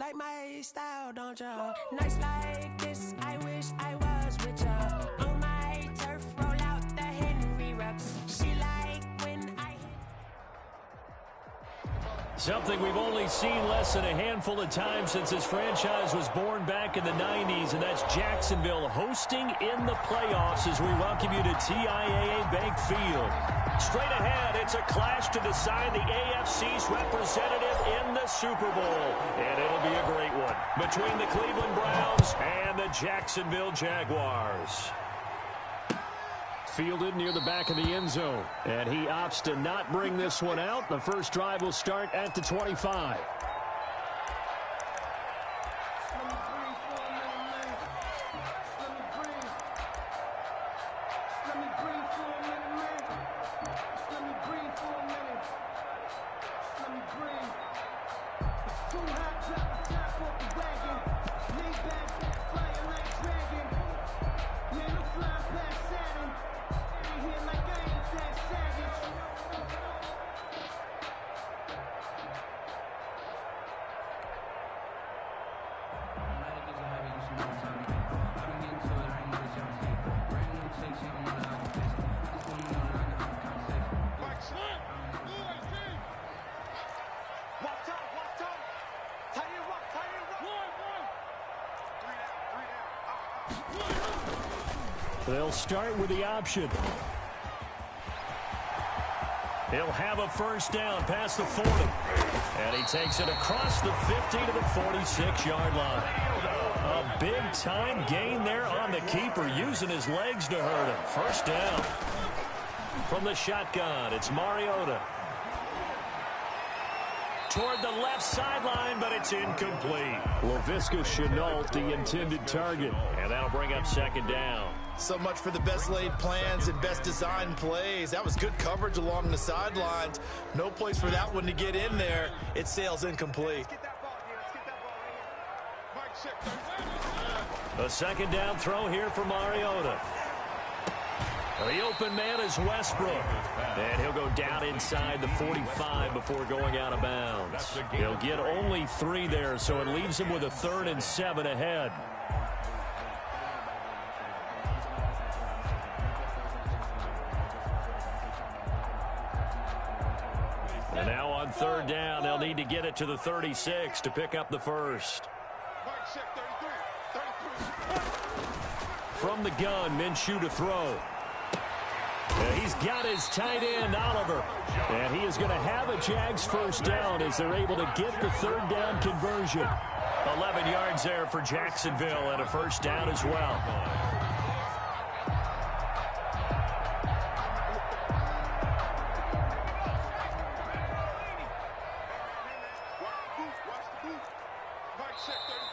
like my style, don't ya? Nights like this, I wish I was with ya. On my turf, roll out the Henry Rux. She like when I hit. Something we've only seen less than a handful of times since this franchise was born back in the 90s, and that's Jacksonville hosting in the playoffs as we welcome you to TIAA Bank Field. Straight ahead, it's a clash to decide the AFC's representative in the Super Bowl. And it'll be a great one between the Cleveland Browns and the Jacksonville Jaguars. Fielded near the back of the end zone. And he opts to not bring this one out. The first drive will start at the 25. They'll start with the option. He'll have a first down past the 40. And he takes it across the 50 to the 46-yard line. A big-time gain there on the keeper, using his legs to hurt him. First down. From the shotgun, it's Mariota. Toward the left sideline, but it's incomplete. Laviska Shenault, the intended target. And that'll bring up second down. So much for the best laid plans and best designed plays. That was good coverage along the sidelines. No place for that one to get in there. It sails incomplete. A second down throw here for Mariota. The open man is Westbrook. And he'll go down inside the 45 before going out of bounds. He'll get only 3 there, so it leaves him with a 3rd and 7 ahead. And now on 3rd down, they'll need to get it to the 36 to pick up the first. From the gun, Minshew to throw. He's got his tight end, Oliver. And he is going to have a Jags first down as they're able to get the 3rd down conversion. 11 yards there for Jacksonville and a first down as well.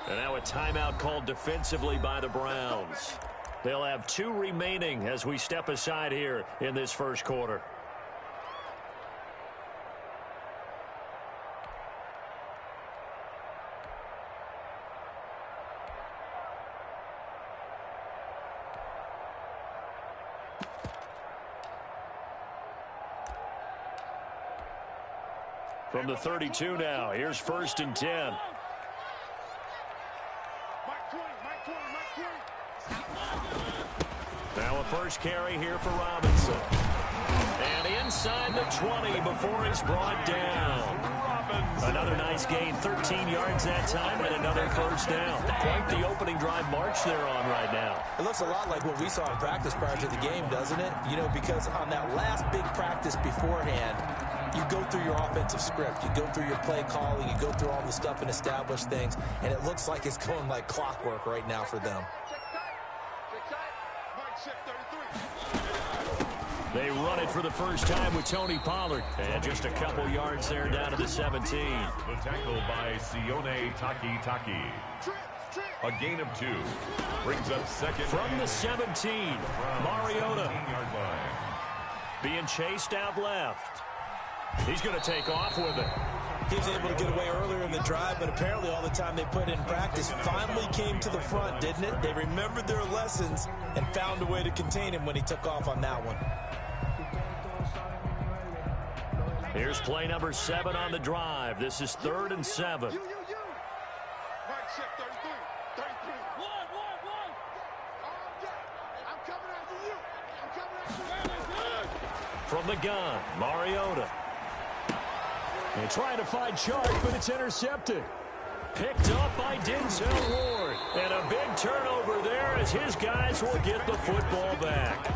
And now a timeout called defensively by the Browns. They'll have 2 remaining as we step aside here in this first quarter. From the 32 now, here's 1st and 10. Now a first carry here for Robinson. And inside the 20 before he's brought down. Another nice gain, 13 yards that time, and another first down. Quite the opening drive march they're on right now. It looks a lot like what we saw in practice prior to the game, doesn't it? You know, because on that last big practice beforehand, you go through your offensive script. You go through your play calling. You go through all the stuff and establish things. And it looks like it's going like clockwork right now for them. They run it for the first time with Tony Pollard. And just a couple yards there down to the 17. The tackle by Sione Taki. A gain of 2. Brings up second. From the 17, Mariota. Being chased out left. He's going to take off with it. He was able to get away earlier in the drive, but apparently all the time they put in practice finally came to the front, didn't it? They remembered their lessons and found a way to contain him when he took off on that one. Here's play number 7 on the drive. This is 3rd and 7. From the gun, Mariota. They try to find Chark, but it's intercepted. Picked up by Denzel Ward. And a big turnover there as his guys will get the football back.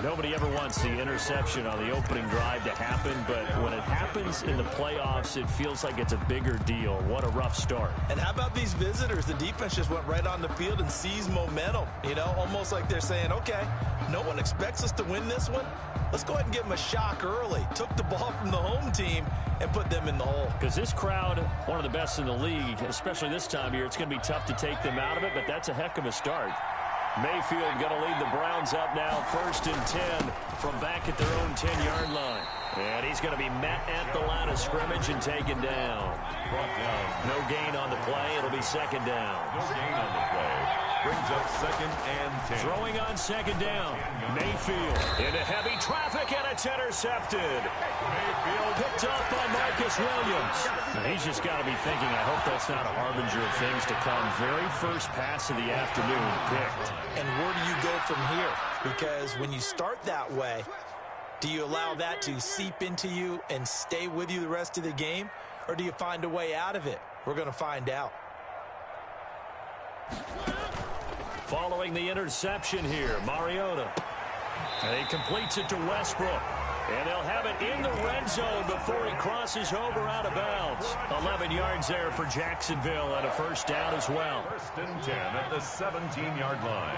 Nobody ever wants the interception on the opening drive to happen, but when it happens in the playoffs, it feels like it's a bigger deal. What a rough start. And how about these visitors? The defense just went right on the field and seized momentum. You know, almost like they're saying, okay, no one expects us to win this one. Let's go ahead and give them a shock early. Took the ball from the home team and put them in the hole. Because this crowd, one of the best in the league, especially this time of year, it's going to be tough to take them out of it, but that's a heck of a start. Mayfield going to lead the Browns up now, 1st and 10 from back at their own 10-yard line. And he's going to be met at the line of scrimmage and taken down. Brought down. No gain on the play. It'll be 2nd down. No gain on the play. Brings up 2nd and 10. Throwing on 2nd down. Mayfield into heavy traffic, and it's intercepted. Mayfield Picked up by Marcus Williams. And he's just got to be thinking, I hope that's not a harbinger of things to come. Very first pass of the afternoon picked. And where do you go from here? Because when you start that way, do you allow that to seep into you and stay with you the rest of the game? Or do you find a way out of it? We're going to find out. Following the interception here, Mariota. And he completes it to Westbrook. And they'll have it in the red zone before he crosses over out of bounds. 11 yards there for Jacksonville and a 1st down as well. 1st and 10 at the 17-yard line.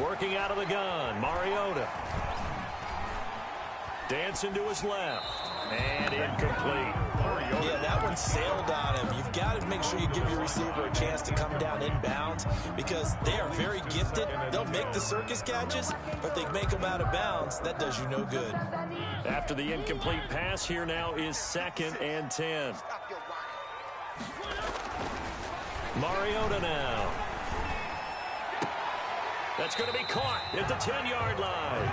Working out of the gun, Mariota. Dancing to his left. And incomplete. Yeah, that one sailed on him. You've got to make sure you give your receiver a chance to come down inbounds because they are very gifted. They'll make the circus catches, but they make them out of bounds. That does you no good. After the incomplete pass, here now is 2nd and 10. Mariota now. That's going to be caught at the 10-yard line.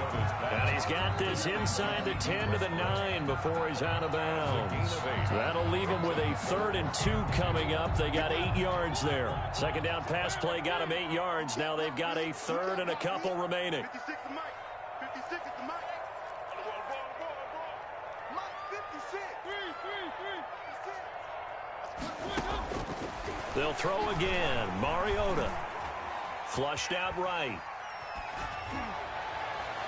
And he's got this inside the 10 to the 9 before he's out of bounds. That'll leave him with a 3rd and 2 coming up. They got 8 yards there. 2nd down pass play got him 8 yards. Now they've got a 3rd and a couple remaining. They'll throw again. Mariota. Flushed out right.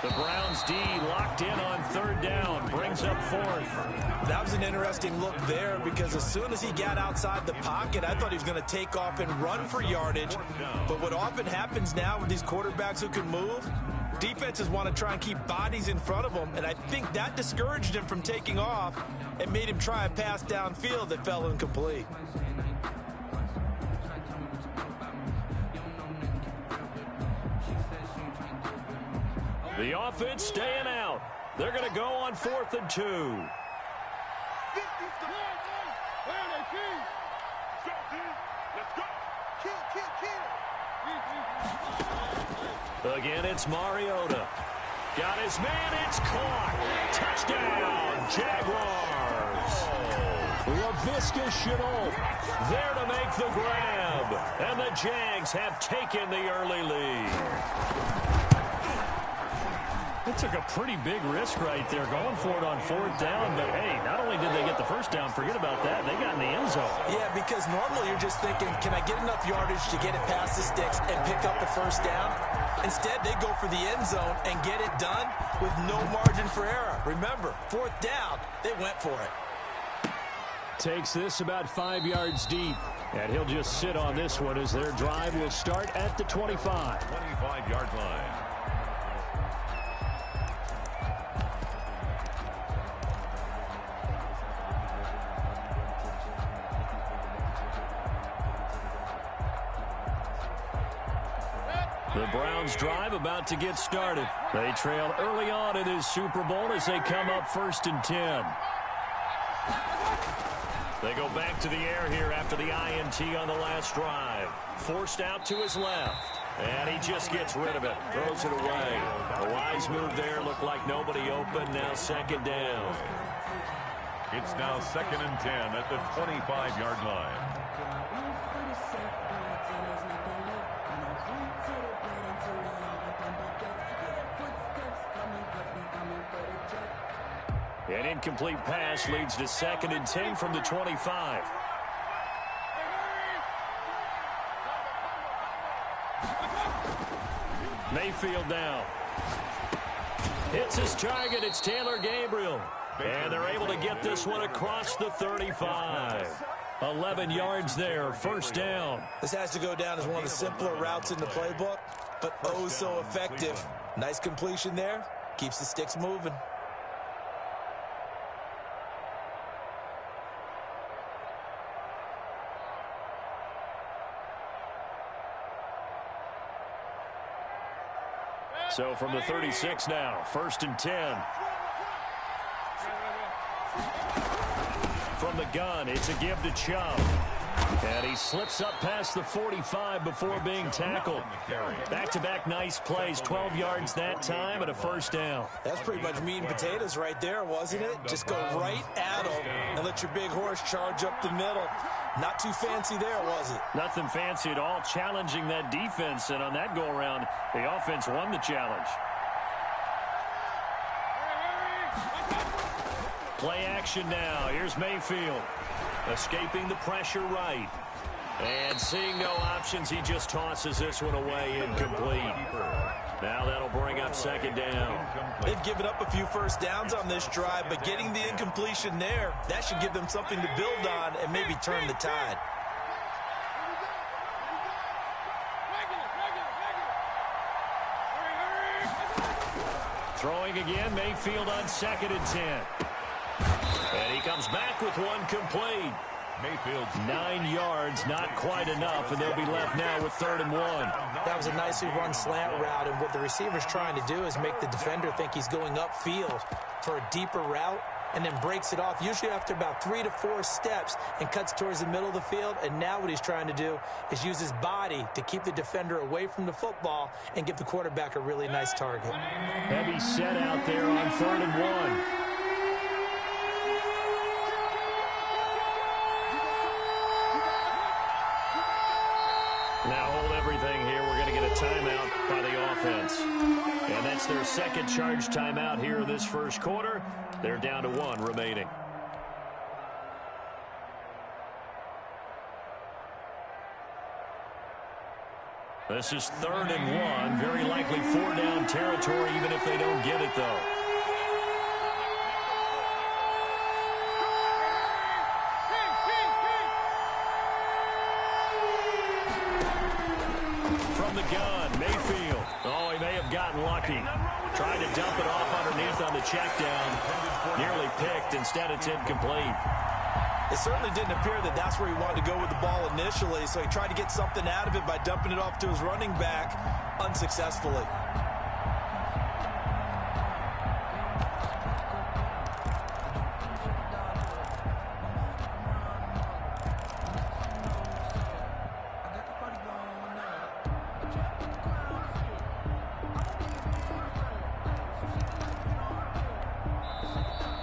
The Browns D locked in on 3rd down. Brings up 4th. That was an interesting look there because as soon as he got outside the pocket, I thought he was going to take off and run for yardage. But what often happens now with these quarterbacks who can move, defenses want to try and keep bodies in front of them. And I think that discouraged him from taking off and made him try a pass downfield that fell incomplete. The offense staying out. They're going to go on 4th and 2. Again, it's Mariota. Got his man. It's caught. Touchdown, Jaguars. Laviska Shenault there to make the grab. And the Jags have taken the early lead. It took a pretty big risk right there going for it on 4th down. But, hey, not only did they get the 1st down, forget about that, they got in the end zone. Yeah, because normally you're just thinking, can I get enough yardage to get it past the sticks and pick up the 1st down? Instead, they go for the end zone and get it done with no margin for error. Remember, 4th down, they went for it. Takes this about 5 yards deep. And he'll just sit on this one as their drive will start at the 25. 25-yard line. The Browns drive about to get started. They trail early on in this Super Bowl as they come up 1st and 10. They go back to the air here after the INT on the last drive. Forced out to his left. And he just gets rid of it. Throws it away. A wise chains move there. Looked like nobody open. Now second down. It's now 2nd and 10 at the 25-yard line. An incomplete pass leads to 2nd and 10 from the 25. Mayfield now. Hits his target. It's Taylor Gabriel. And they're able to get this one across the 35. 11 yards there, first down. This has to go down as one of the simpler routes in the playbook, but oh so effective. Nice completion there. Keeps the sticks moving. So from the 36 now, 1st and 10. From the gun, it's a give to Chubb. And he slips up past the 45 before being tackled. Back-to-back nice plays, 12 yards that time and a first down. That's pretty much meat and potatoes right there, wasn't it? Just go right at him and let your big horse charge up the middle. Not too fancy there, was it? Nothing fancy at all, challenging that defense. And on that go-around, the offense won the challenge. Play action now. Here's Mayfield. Escaping the pressure right. And seeing no options, he just tosses this one away incomplete. Now that'll bring up 2nd down. They've given up a few first downs on this drive, but getting the incompletion there, that should give them something to build on and maybe turn the tide. Throwing again, Mayfield on 2nd and 10. And he comes back with one complete. Mayfield 9 yards, not quite enough, and they'll be left now with 3rd and 1. That was a nicely run slant route, and what the receiver's trying to do is make the defender think he's going upfield for a deeper route, and then breaks it off, usually after about 3 to 4 steps, and cuts towards the middle of the field. And now what he's trying to do is use his body to keep the defender away from the football and give the quarterback a really nice target. Heavy set out there on 3rd and 1. Now hold everything here. We're going to get a timeout by the offense. And that's their second charge timeout here in this first quarter. They're down to 1 remaining. This is 3rd and 1. Very likely 4-down territory, even if they don't get it, though. From the gun, Mayfield. Oh, he may have gotten lucky. Tried to dump it off underneath on the check down. Nearly picked. Instead, it's incomplete. It certainly didn't appear that that's where he wanted to go with the ball initially, so he tried to get something out of it by dumping it off to his running back unsuccessfully.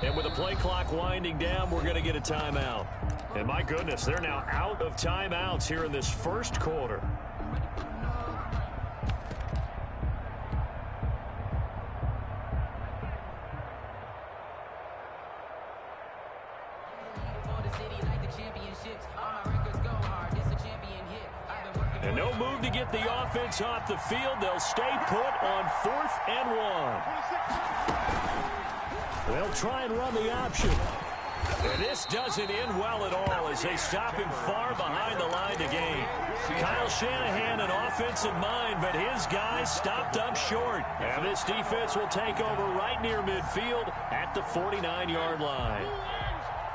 And with the play clock winding down, we're going to get a timeout. And my goodness, they're now out of timeouts here in this first quarter. And no move to get the offense off the field. They'll stay put on 4th and 1. They'll try and run the option. And this doesn't end well at all as they stop him far behind the line to gain. Kyle Shanahan, an offensive mind, but his guys stopped up short. And this defense will take over right near midfield at the 49-yard line.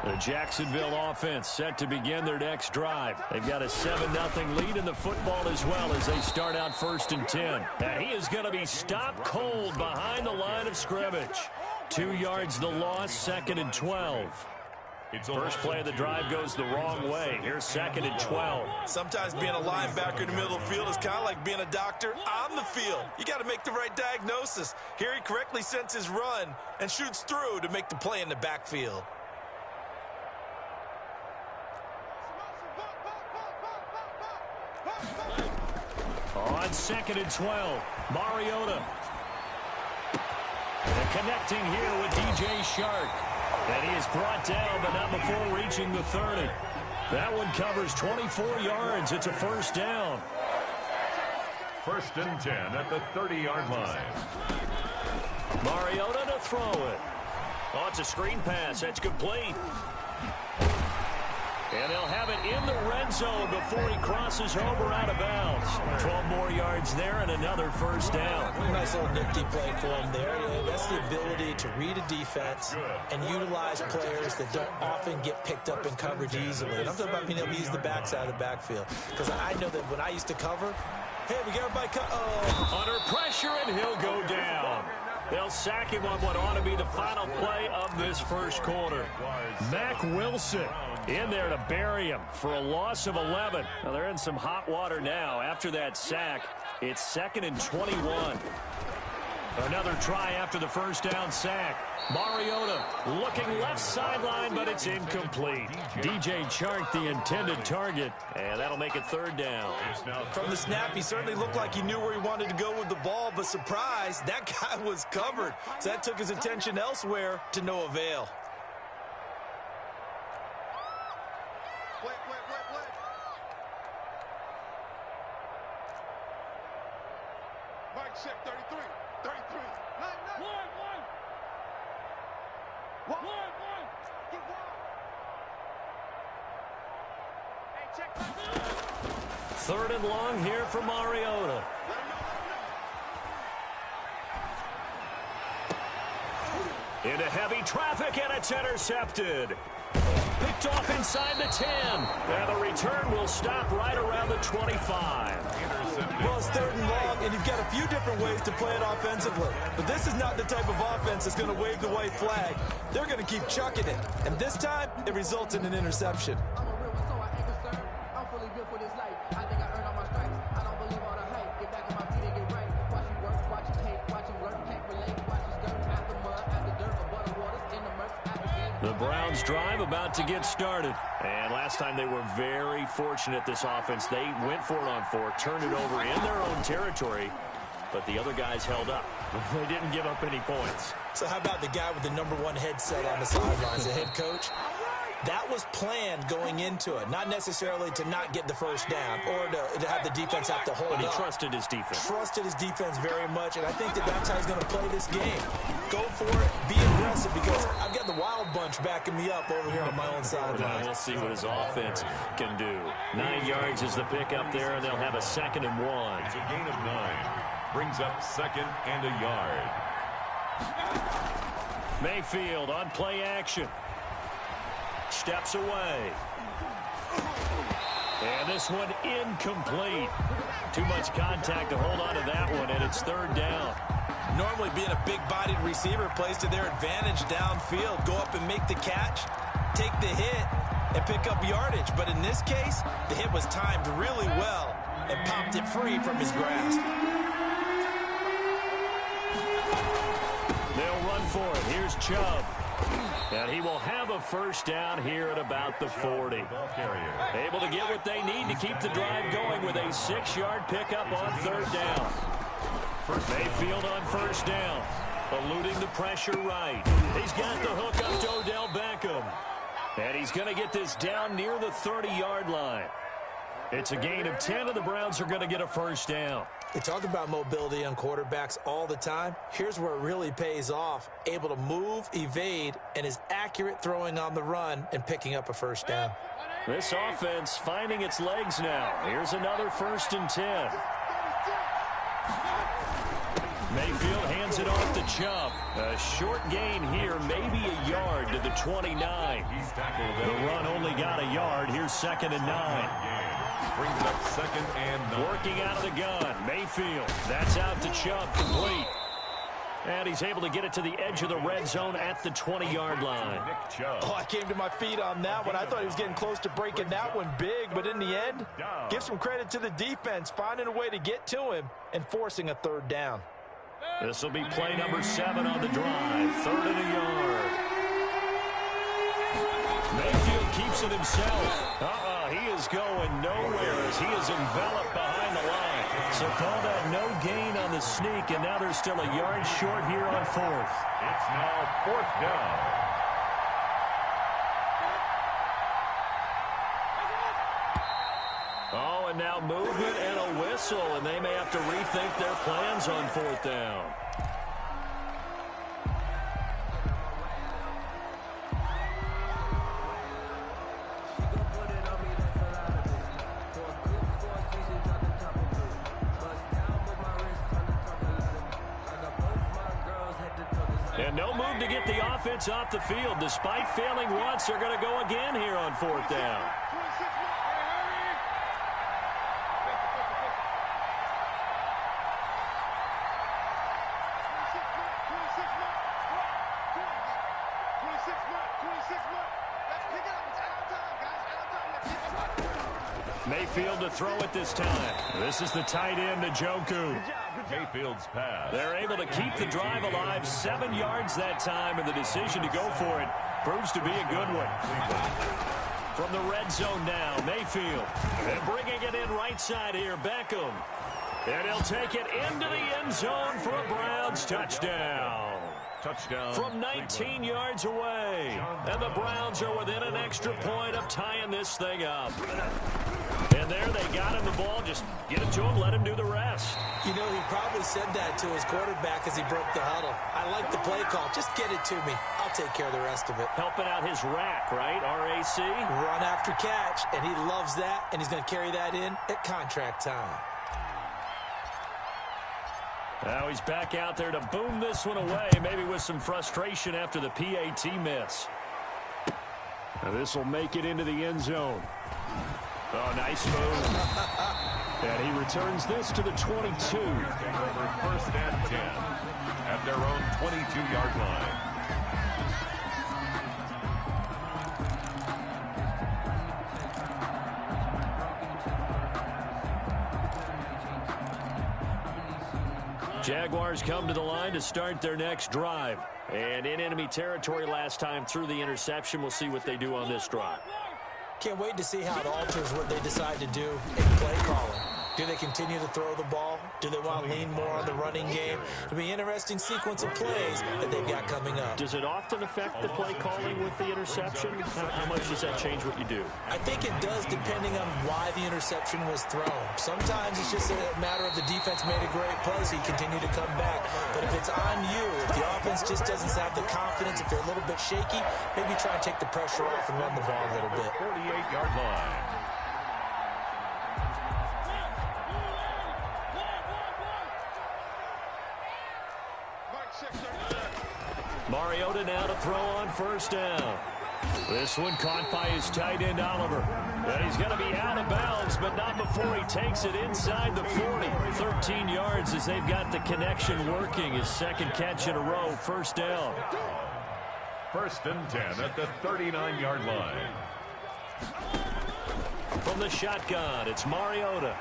The Jacksonville offense set to begin their next drive. They've got a 7-0 lead in the football as well as they start out 1st and 10. And he is going to be stopped cold behind the line of scrimmage. 2 yards the loss, 2nd and 12. First play of the drive goes the wrong way. Here's 2nd and 12. Sometimes being a linebacker in the middle of the field is kind of like being a doctor on the field. You got to make the right diagnosis. Here he correctly sends his run and shoots through to make the play in the backfield. On 2nd and 12, Mariota. And connecting here with DJ Shark. And he is brought down, but not before reaching the 30. That one covers 24 yards. It's a first down. 1st and 10 at the 30-yard line. Mariota to throw it. Oh, it's a screen pass. That's complete. And they'll have it in the red zone before he crosses over out of bounds. 12 more yards there and another first down. Nice little nifty play for him there. That's the ability to read a defense and utilize players that don't often get picked up in coverage easily. And I'm talking about being able to use the backside of the backfield. Because I know that when I used to cover, hey, we got everybody under pressure, and he'll go down. They'll sack him on what ought to be the final play of this first quarter. Mack Wilson in there to bury him for a loss of 11. Now they're in some hot water now. After that sack, it's 2nd and 21. Another try after the first down sack. Mariota looking left sideline, but it's incomplete. DJ Chark, the intended target, and that'll make it 3rd down. From the snap, he certainly looked like he knew where he wanted to go with the ball, but surprise, that guy was covered. So that took his attention elsewhere to no avail. Mike check 33. 33. One. Get one. Hey, check. 3rd and long here for Mariota. Into heavy traffic, and it's intercepted. Picked off inside the 10. And the return will stop right around the 25. Well, it's 3rd and long, and you've got a few different ways to play it offensively. But this is not the type of offense that's going to wave the white flag. They're going to keep chucking it. And this time, it results in an interception. I'm a real one, so I ain't concerned. I'm fully built for this life. I think I earned all my stripes. I don't believe all the hype. Get back on my feet and get right. Watch you work, watch you hate, watch you work, can't relate. Watch you skirt out the mud, out the dirt, or butter waters in the murk, out the game. The Browns drive about to get started. And last time they were very fortunate, this offense. They went for it on 4, turned it over in their own territory, but the other guys held up. They didn't give up any points. So how about the guy with the #1 headset on the sidelines, the head coach? That was planned going into it, not necessarily to not get the first down or to have the defense have to hold up. But he trusted his defense. Trusted his defense very much, and I think that's how he's going to play this game. Go for it, be aggressive, because I've got the wild bunch backing me up over here on my own sideline. We'll see what his offense can do. 9 yards is the pickup there, and they'll have a 2nd and 1. It's a gain of 9. Brings up 2nd and a yard. Mayfield on play action. Steps away. And this one incomplete. Too much contact to hold on to that one, and it's 3rd down. Normally being a big-bodied receiver plays to their advantage downfield. Go up and make the catch, take the hit, and pick up yardage. But in this case, the hit was timed really well and popped it free from his grasp. They'll run for it. Here's Chubb. And he will have a first down here at about the 40. Able to get what they need to keep the drive going with a 6-yard pickup on 3rd down. Mayfield on first down. Eluding the pressure right. He's got the hook up to Odell Beckham. And he's going to get this down near the 30-yard line. It's a gain of 10, and the Browns are going to get a first down. We talk about mobility on quarterbacks all the time. Here's where it really pays off. Able to move, evade, and is accurate throwing on the run and picking up a first down. This offense finding its legs now. Here's another 1st and 10. Mayfield hands it off to Chubb. A short gain here, maybe a yard to the 29. The run only got a yard. Here's 2nd and 9. Brings up 2nd and 9. Working out of the gun. Mayfield. That's out to Chubb. Complete. And he's able to get it to the edge of the red zone at the 20-yard line. Oh, I came to my feet on that one. I thought he was getting close to breaking that one big, but in the end, give some credit to the defense, finding a way to get to him and forcing a third down. This will be play number 7 on the drive. 3rd and a yard. Mayfield keeps it himself. He is going nowhere as he is enveloped behind the line. So call that no gain on the sneak, and now they're still a yard short here on 4th. It's now 4th down. Oh, and now movement and a whistle, and they may have to rethink their plans on 4th down. And no move to get the offense off the field. Despite failing once, they're going to go again here on 4th down. Mayfield to throw it this time. This is the tight end, Njoku. Mayfield's pass. They're able to keep the drive alive, 7 yards that time, and the decision to go for it proves to be a good one. From the red zone now, Mayfield. And bringing it in right side here, Beckham. And he'll take it into the end zone for a Browns touchdown. Touchdown. From 19 yards away. And the Browns are within an extra point of tying this thing up. And there they got him the ball. Just get it to him, let him do the rest. You know, he probably said that to his quarterback as he broke the huddle. I like the play call. Just get it to me. I'll take care of the rest of it. Helping out his rack, right? RAC? Run after catch, and he loves that, and he's going to carry that in at contract time. Now he's back out there to boom this one away, maybe with some frustration after the PAT miss. Now this will make it into the end zone. Oh, nice move. And he returns this to the 22. For 1st and 10 at their own 22-yard line. Jaguars come to the line to start their next drive. And in enemy territory last time through the interception. We'll see what they do on this drive. Can't wait to see how it alters what they decide to do in play calling. Do they continue to throw the ball? Do they want to lean more on the running game? It'll be an interesting sequence of plays that they've got coming up. Does it often affect the play calling with the interception? How much does that change what you do? I think it does, depending on why the interception was thrown. Sometimes it's just a matter of the defense made a great play, so you continue to come back. But if it's on you, if the offense just doesn't have the confidence, if they're a little bit shaky, maybe try and take the pressure off and run the ball a little bit. 48-yard line. Mariota now to throw on 1st down. This one caught by his tight end, Oliver. And he's going to be out of bounds, but not before he takes it inside the 40. 13 yards as they've got the connection working. His 2nd catch in a row, 1st down. 1st and 10 at the 39-yard line. From the shotgun, it's Mariota.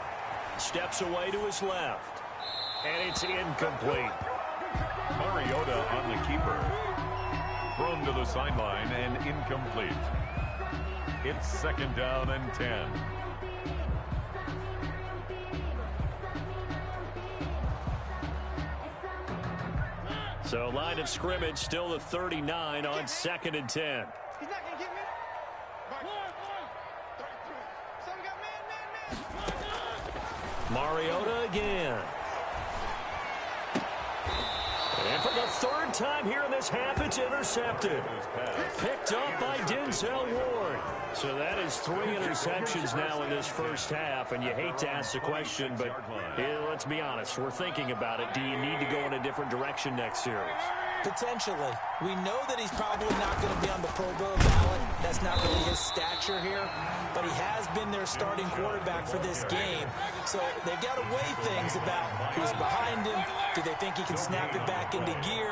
Steps away to his left. And it's incomplete. Mariota on the keeper. Thrown to the sideline and incomplete. It's 2nd down and 10. So line of scrimmage still the 39 on 2nd and 10. He's not going to get me. So we got man. Mariota again. And for the 3rd time here in this half, it's intercepted. Picked up by Denzel Ward. So that is 3 interceptions now in this 1st half, and you hate to ask the question, but let's be honest, we're thinking about it. Do you need to go in a different direction next series? Potentially. We know that he's probably not going to be on the Pro Bowl ballot. That's not really his stature here. But he has been their starting quarterback for this game. So they've got to weigh things about who's behind him. Do they think he can snap it back into gear?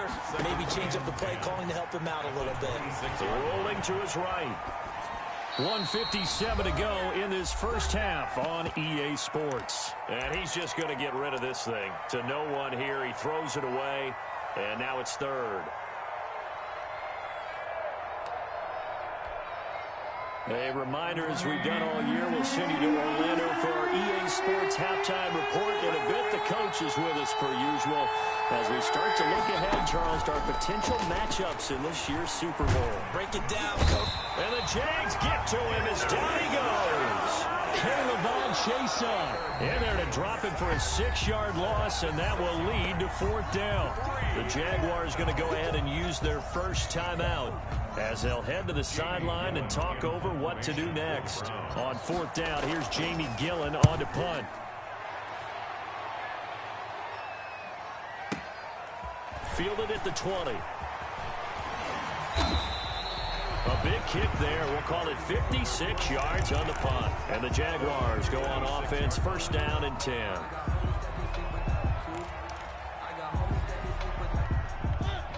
the play calling to help him out a little bit. Rolling to his right. 1:57 to go in this first half on EA Sports. And he's just going to get rid of this thing. To no one here. He throws it away. And now it's third. A reminder, as we've done all year, we'll send you to Orlando for our EA Sports halftime report. In a bit, the coach is with us per usual as we start to look ahead, Charles, to our potential matchups in this year's Super Bowl. Break it down, coach. And the Jags get to him as down he goes. Caleb Chesa in there to drop him for a 6-yard loss, and that will lead to fourth down. The Jaguars going to go ahead and use their first timeout as they'll head to the sideline and talk over what to do next. On fourth down, here's Jamie Gillen on to punt. Fielded at the 20. A big kick there. We'll call it 56 yards on the punt. And the Jaguars go on offense, first down and 10.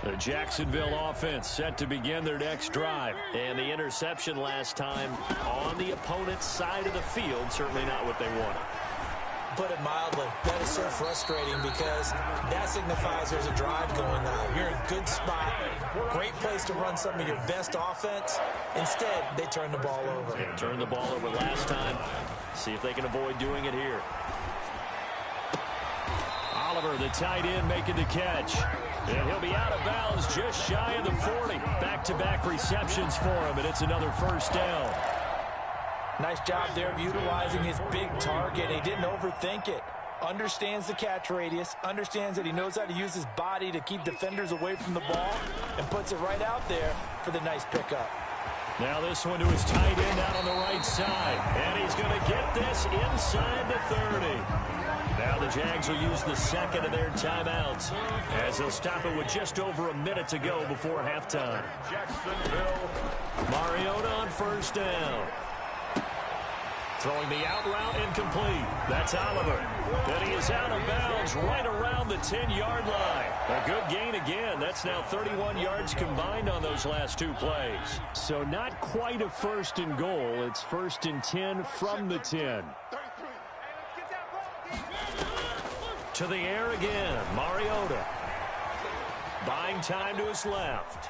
The Jacksonville offense set to begin their next drive. And the interception last time on the opponent's side of the field, certainly not what they wanted. Put it mildly, that is so frustrating because that signifies there's a drive going on. You're in a good spot, great place to run some of your best offense. Instead, they turn the ball over. Yeah, turned the ball over last time. See if they can avoid doing it here. Oliver, the tight end, making the catch. And he'll be out of bounds just shy of the 40. Back-to-back receptions for him, and it's another first down. Nice job there of utilizing his big target. He didn't overthink it. Understands the catch radius, understands that he knows how to use his body to keep defenders away from the ball, and puts it right out there for the nice pickup. Now this one to his tight end out on the right side. And he's going to get this inside the 30. Now the Jags will use the second of their timeouts as they'll stop it with just over a minute to go before halftime. Jacksonville. Mariota on first down. Throwing the out route incomplete. That's Oliver. And he is out of bounds right around the 10-yard line. A good gain again. That's now 31 yards combined on those last two plays. So not quite a first and goal. It's first and 10 from the 10. To the air again. Mariota. Buying time to his left.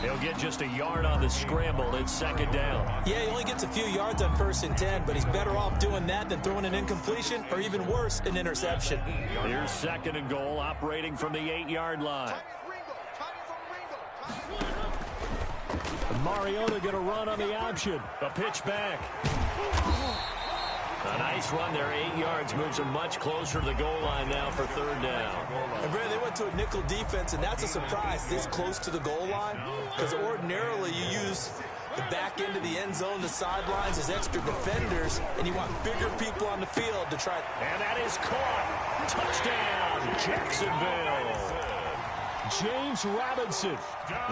He'll get just a yard on the scramble. It's second down. Yeah, he only gets a few yards on first and 10, but he's better off doing that than throwing an incompletion or even worse, an interception. Here's second and goal, operating from the 8-yard line. Mariota going to run on the option. A pitch back. A nice run there, 8 yards, moves him much closer to the goal line now for third down. And Brad, they went to a nickel defense, and that's a surprise this close to the goal line, because ordinarily you use the back end of the end zone, the sidelines as extra defenders, and you want bigger people on the field to try. And that is caught. Touchdown, Jacksonville. James Robinson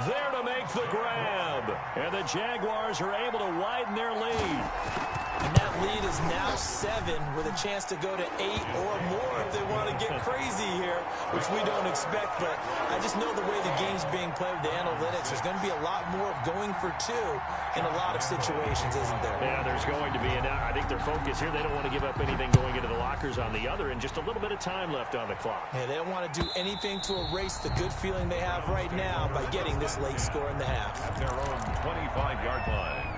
there to make the grab. And the Jaguars are able to widen their lead. And that lead is now 7 with a chance to go to 8 or more if they want to get crazy here, which we don't expect. But I just know the way the game's being played with the analytics, there's going to be a lot more of going for 2 in a lot of situations, isn't there? Yeah, there's going to be. And I think their focus here, they don't want to give up anything going into the lockers on the other, and just a little bit of time left on the clock. Yeah, they don't want to do anything to erase the good feeling they have right now by getting this late score in the half. At their own 25-yard line.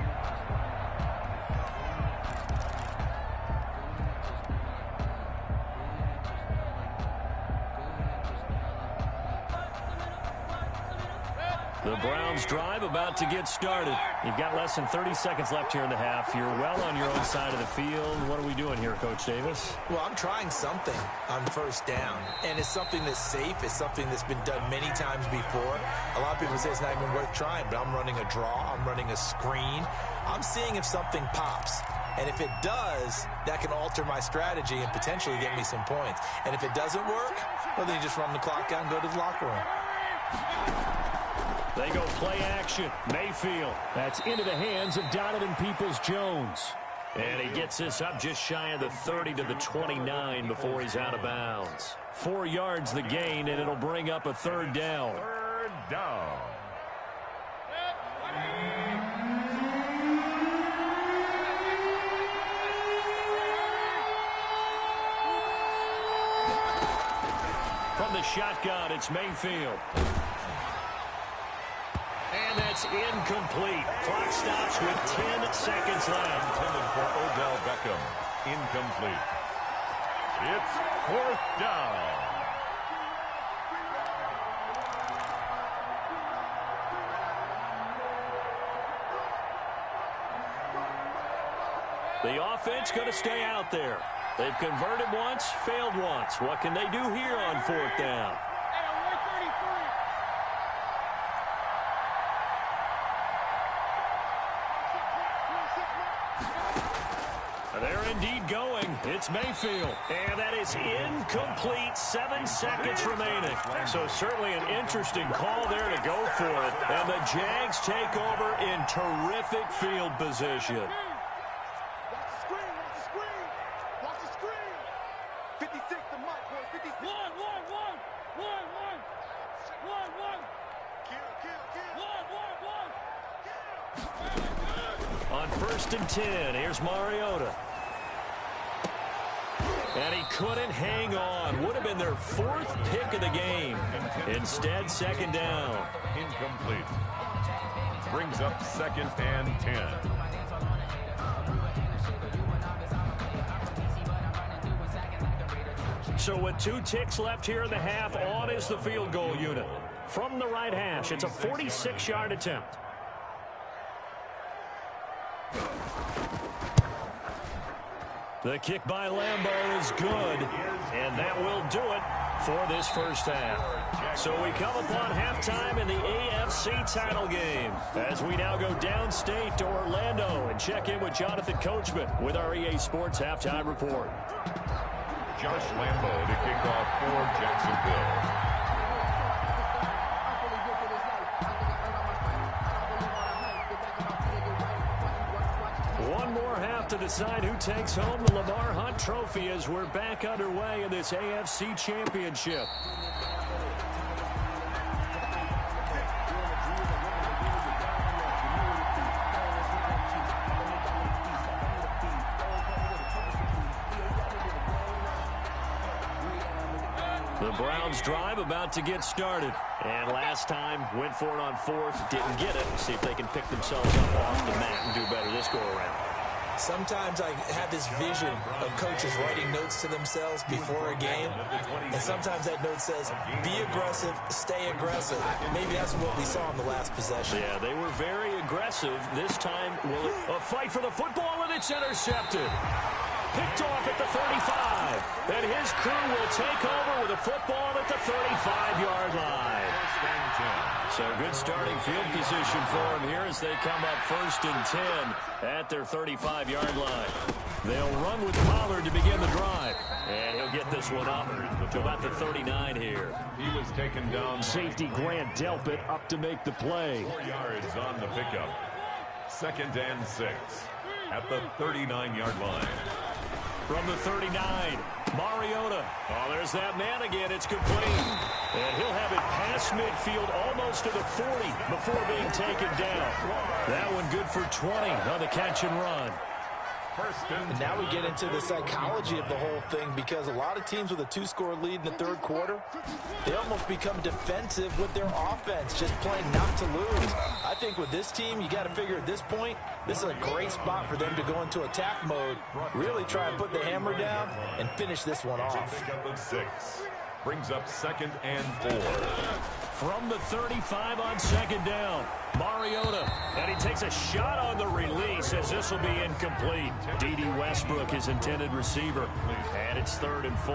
The Browns drive about to get started. You've got less than 30 seconds left here in the half. You're well on your own side of the field. What are we doing here, Coach Davis? Well, I'm trying something on first down, and it's something that's safe. It's something that's been done many times before. A lot of people say it's not even worth trying, but I'm running a draw. I'm running a screen. I'm seeing if something pops. And if it does, that can alter my strategy and potentially get me some points. And if it doesn't work, well, then you just run the clock out and go to the locker room. They go play action. Mayfield. That's into the hands of Donovan Peoples-Jones. And he gets this up just shy of the 30 to the 29 before he's out of bounds. 4 yards the gain, and it'll bring up a third down. Third down. From the shotgun, it's Mayfield. And that's incomplete. Clock stops with 10 seconds left. Intended for Odell Beckham. Incomplete. It's fourth down. The offense going to stay out there. They've converted once, failed once. What can they do here on fourth down? They're indeed going. It's Mayfield. And that is incomplete. 7 seconds remaining. So certainly an interesting call there to go for it. And the Jags take over in terrific field position. On 1st and 10, here's Mariota. And he couldn't hang on. Would have been their 4th pick of the game. Instead, second down. Incomplete. Brings up 2nd and 10. So with 2 ticks left here in the half, on is the field goal unit. From the right hash, it's a 46-yard attempt. The kick by Lambeau is good, and that will do it for this first half. So we come upon halftime in the AFC title game as we now go downstate to Orlando and check in with Jonathan Coachman with our EA Sports Halftime Report. Josh Lambeau to kick off for Jacksonville. One more half to decide who takes home the Lamar Hunt Trophy as we're back underway in this AFC Championship. The Browns drive about to get started. And last time, went for it on 4th, didn't get it. See if they can pick themselves up off the mat and do better this go-around. Sometimes I have this vision of coaches writing notes to themselves before a game, and sometimes that note says, be aggressive, stay aggressive. Maybe that's what we saw in the last possession. Yeah, they were very aggressive. This time, a fight for the football, and it's intercepted. Picked off at the 35. And his crew will take over with a football at the 35-yard line. So good starting field position for him here as they come up 1st and 10 at their 35-yard line. They'll run with Pollard to begin the drive. And he'll get this one up to about the 39 here. He was taken down. Safety Grant Delpit up to make the play. 4 yards on the pickup. 2nd and 6 at the 39-yard line. From the 39, Mariota. Oh, there's that man again. It's complete. And he'll have it past midfield almost to the 40 before being taken down. That one good for 20 on the catch and run. And now we get into the psychology of the whole thing because a lot of teams with a 2-score lead in the 3rd quarter, they almost become defensive with their offense, just playing not to lose. I think with this team, you got to figure at this point, this is a great spot for them to go into attack mode, really try and put the hammer down and finish this one off. Brings up 2nd and 4. From the 35 on 2nd down, Mariota. And he takes a shot on the release as this will be incomplete. D.D. Westbrook, his intended receiver. And it's 3rd and 4.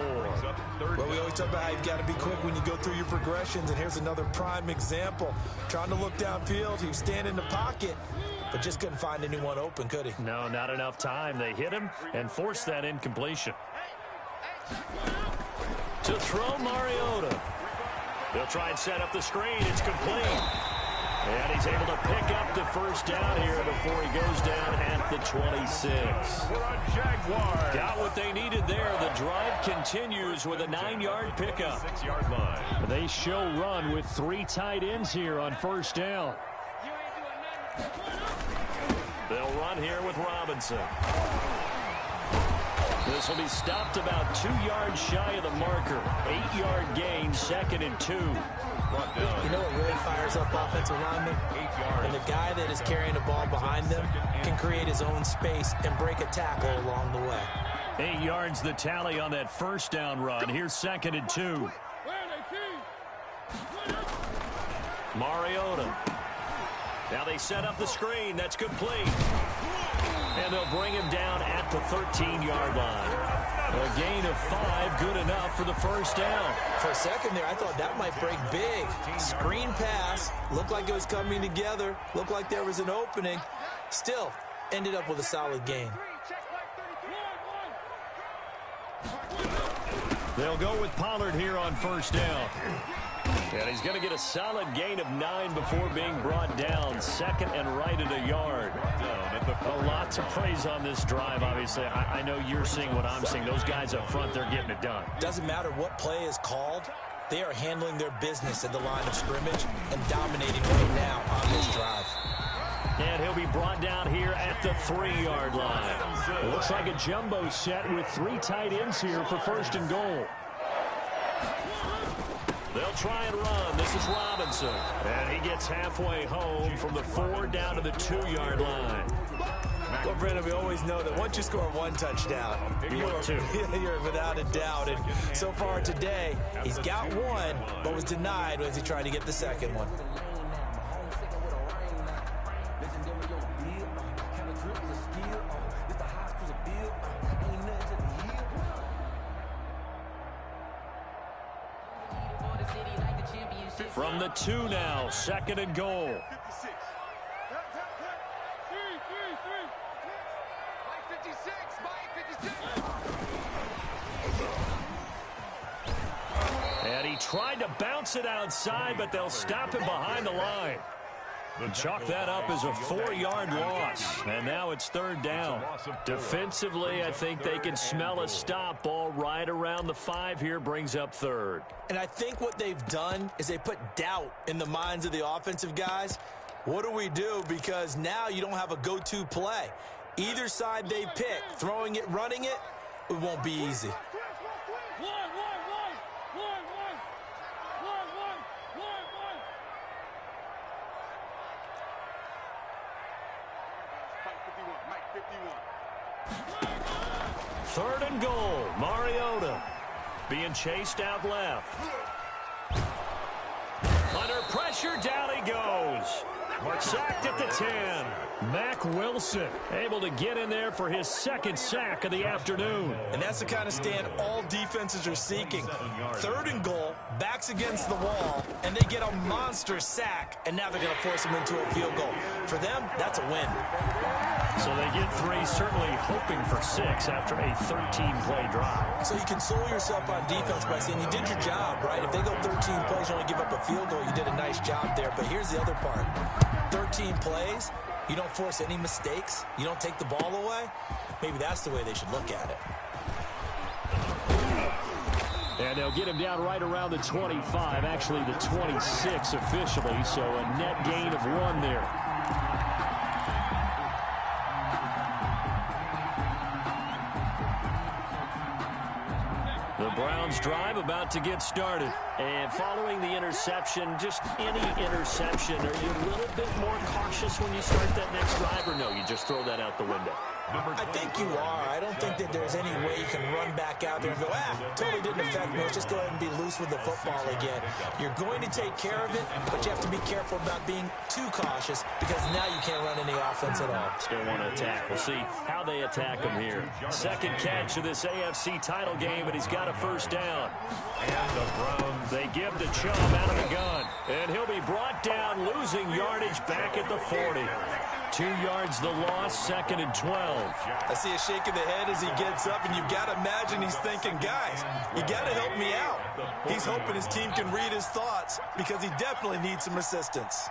Well, we always talk about how you've got to be quick when you go through your progressions, and here's another prime example. Trying to look downfield, he was standing in the pocket, but just couldn't find anyone open, could he? No, not enough time. They hit him and forced that incompletion. To throw Mariota. They'll try and set up the screen. It's complete. And he's able to pick up the first down here before he goes down at the 26. Jaguars. Got what they needed there. The drive continues with a 9-yard pickup. 6-yard line. They show run with 3 tight ends here on first down. They'll run here with Robinson. This will be stopped about 2 yards shy of the marker. 8-yard gain, 2nd and 2. You know what really fires up offensive linemen? And the guy that is carrying the ball behind them can create his own space and break a tackle along the way. 8 yards the tally on that first down run. Here's 2nd and 2. Mariota. Now they set up the screen. That's complete. And they'll bring him down at the 13-yard line. A gain of 5, good enough for the first down. For a second there, I thought that might break big. Screen pass, looked like it was coming together, looked like there was an opening. Still, ended up with a solid gain. They'll go with Pollard here on first down. And he's going to get a solid gain of 9 before being brought down. 2nd and right at a yard. A lot to praise on this drive, obviously. I know you're seeing what I'm seeing. Those guys up front, they're getting it done. Doesn't matter what play is called. They are handling their business at the line of scrimmage and dominating right now on this drive. And he'll be brought down here at the 3-yard line. It looks like a jumbo set with 3 tight ends here for 1st and goal. They'll try and run. This is Robinson. And he gets halfway home from the 4 down to the 2-yard line. Well, Brandon, we always know that once you score 1 touchdown, you're without a doubt. And so far today, he's got 1, but was denied as he tried to get the 2nd one. From the 2 now, 2nd and goal. And he tried to bounce it outside, but they'll stop him behind the line. And chalk that up as a 4-yard loss. And now it's 3rd down. Defensively, I think they can smell a stop ball right around the 5 here, brings up 3rd. And I think what they've done is they put doubt in the minds of the offensive guys. What do we do? Because now you don't have a go-to play. Either side they pick, throwing it, running it, it won't be easy. Third and goal, Mariota being chased out left. Under pressure, down he goes. Sacked at the 10. Mack Wilson able to get in there for his 2nd sack of the afternoon. And that's the kind of stand all defenses are seeking. 3rd and goal, backs against the wall, and they get a monster sack, and now they're going to force him into a field goal. For them, that's a win. So they get 3, certainly hoping for 6 after a 13-play drive. So you console yourself on defense by saying you did your job, right? If they go 13 plays, you only give up a field goal, you did a nice job there. But here's the other part. 13 plays, you don't force any mistakes, you don't take the ball away. Maybe that's the way they should look at it. And they'll get him down right around the 25, actually the 26 officially, so a net gain of 1 there. The Browns drive about to get started. And following the interception, just any interception, are you a little bit more cautious when you start that next drive, or no, you just throw that out the window? I think you are. I don't think that there's any way you can run back out there and go, totally didn't affect me. Let's just go ahead and be loose with the football again. You're going to take care of it, but you have to be careful about being too cautious because now you can't run any offense at all. Still want to attack. We'll see how they attack him here. 2nd catch of this AFC title game, and he's got a first down. And the Browns, they give the Chubb out of the gun. And he'll be brought down, losing yardage back at the 40. 2 yards the loss, 2nd and 12. I see a shake of the head as he gets up, and you've got to imagine he's thinking, guys, you got to help me out. He's hoping his team can read his thoughts because he definitely needs some assistance.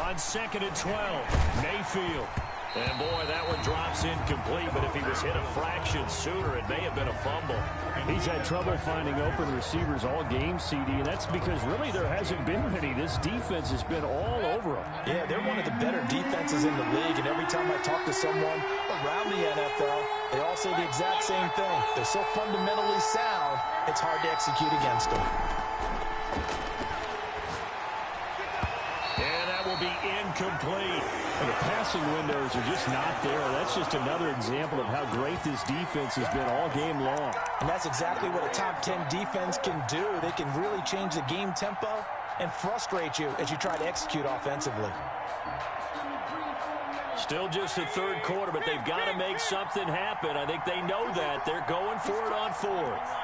On 2nd and 12, Mayfield. And, boy, that one drops incomplete, but if he was hit a fraction sooner, it may have been a fumble. He's had trouble finding open receivers all game, CD, and that's because really there hasn't been many. This defense has been all over them. Yeah, they're one of the better defenses in the league, and every time I talk to someone around the NFL, they all say the exact same thing. They're so fundamentally sound, it's hard to execute against them. And that will be incomplete. And the passing windows are just not there. That's just another example of how great this defense has been all game long. And that's exactly what a top 10 defense can do. They can really change the game tempo and frustrate you as you try to execute offensively. Still just the third quarter, but they've got to make something happen. I think they know that. They're going for it on 4th.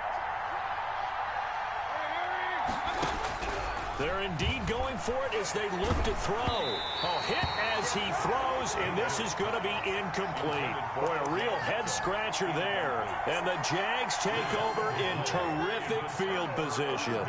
They're indeed going for it as they look to throw. Oh, hit as he throws, and this is going to be incomplete. Boy, a real head-scratcher there. And the Jags take over in terrific field position.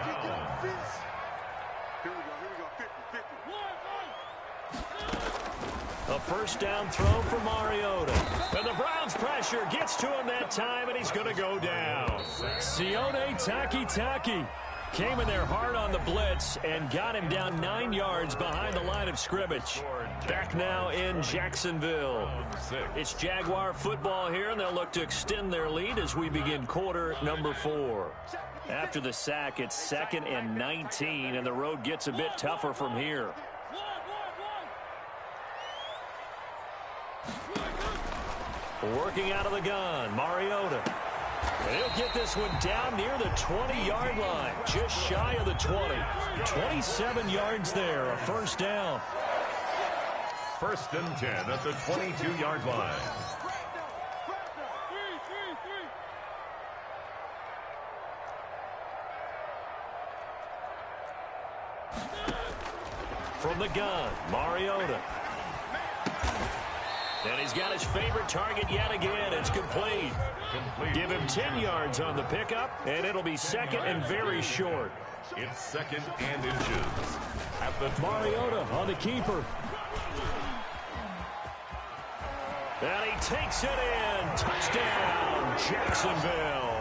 A first down throw for Mariota. And the Browns pressure gets to him that time, and he's going to go down. Sione Takitaki came in there hard on the blitz and got him down 9 yards behind the line of scrimmage. Back now in Jacksonville. It's Jaguar football here, and they'll look to extend their lead as we begin quarter number 4. After the sack, it's 2nd and 19, and the road gets a bit tougher from here. Working out of the gun, Mariota. And he'll get this one down near the 20-yard line, just shy of the 20. 27 yards there, a first down. 1st and 10 at the 22-yard line. From the gun, Mariota. And he's got his favorite target yet again. It's complete. Give him 10 yards on the pickup, and it'll be 2nd and very short. It's 2nd and inches. At the Mariota on the keeper. And he takes it in. Touchdown, Jacksonville.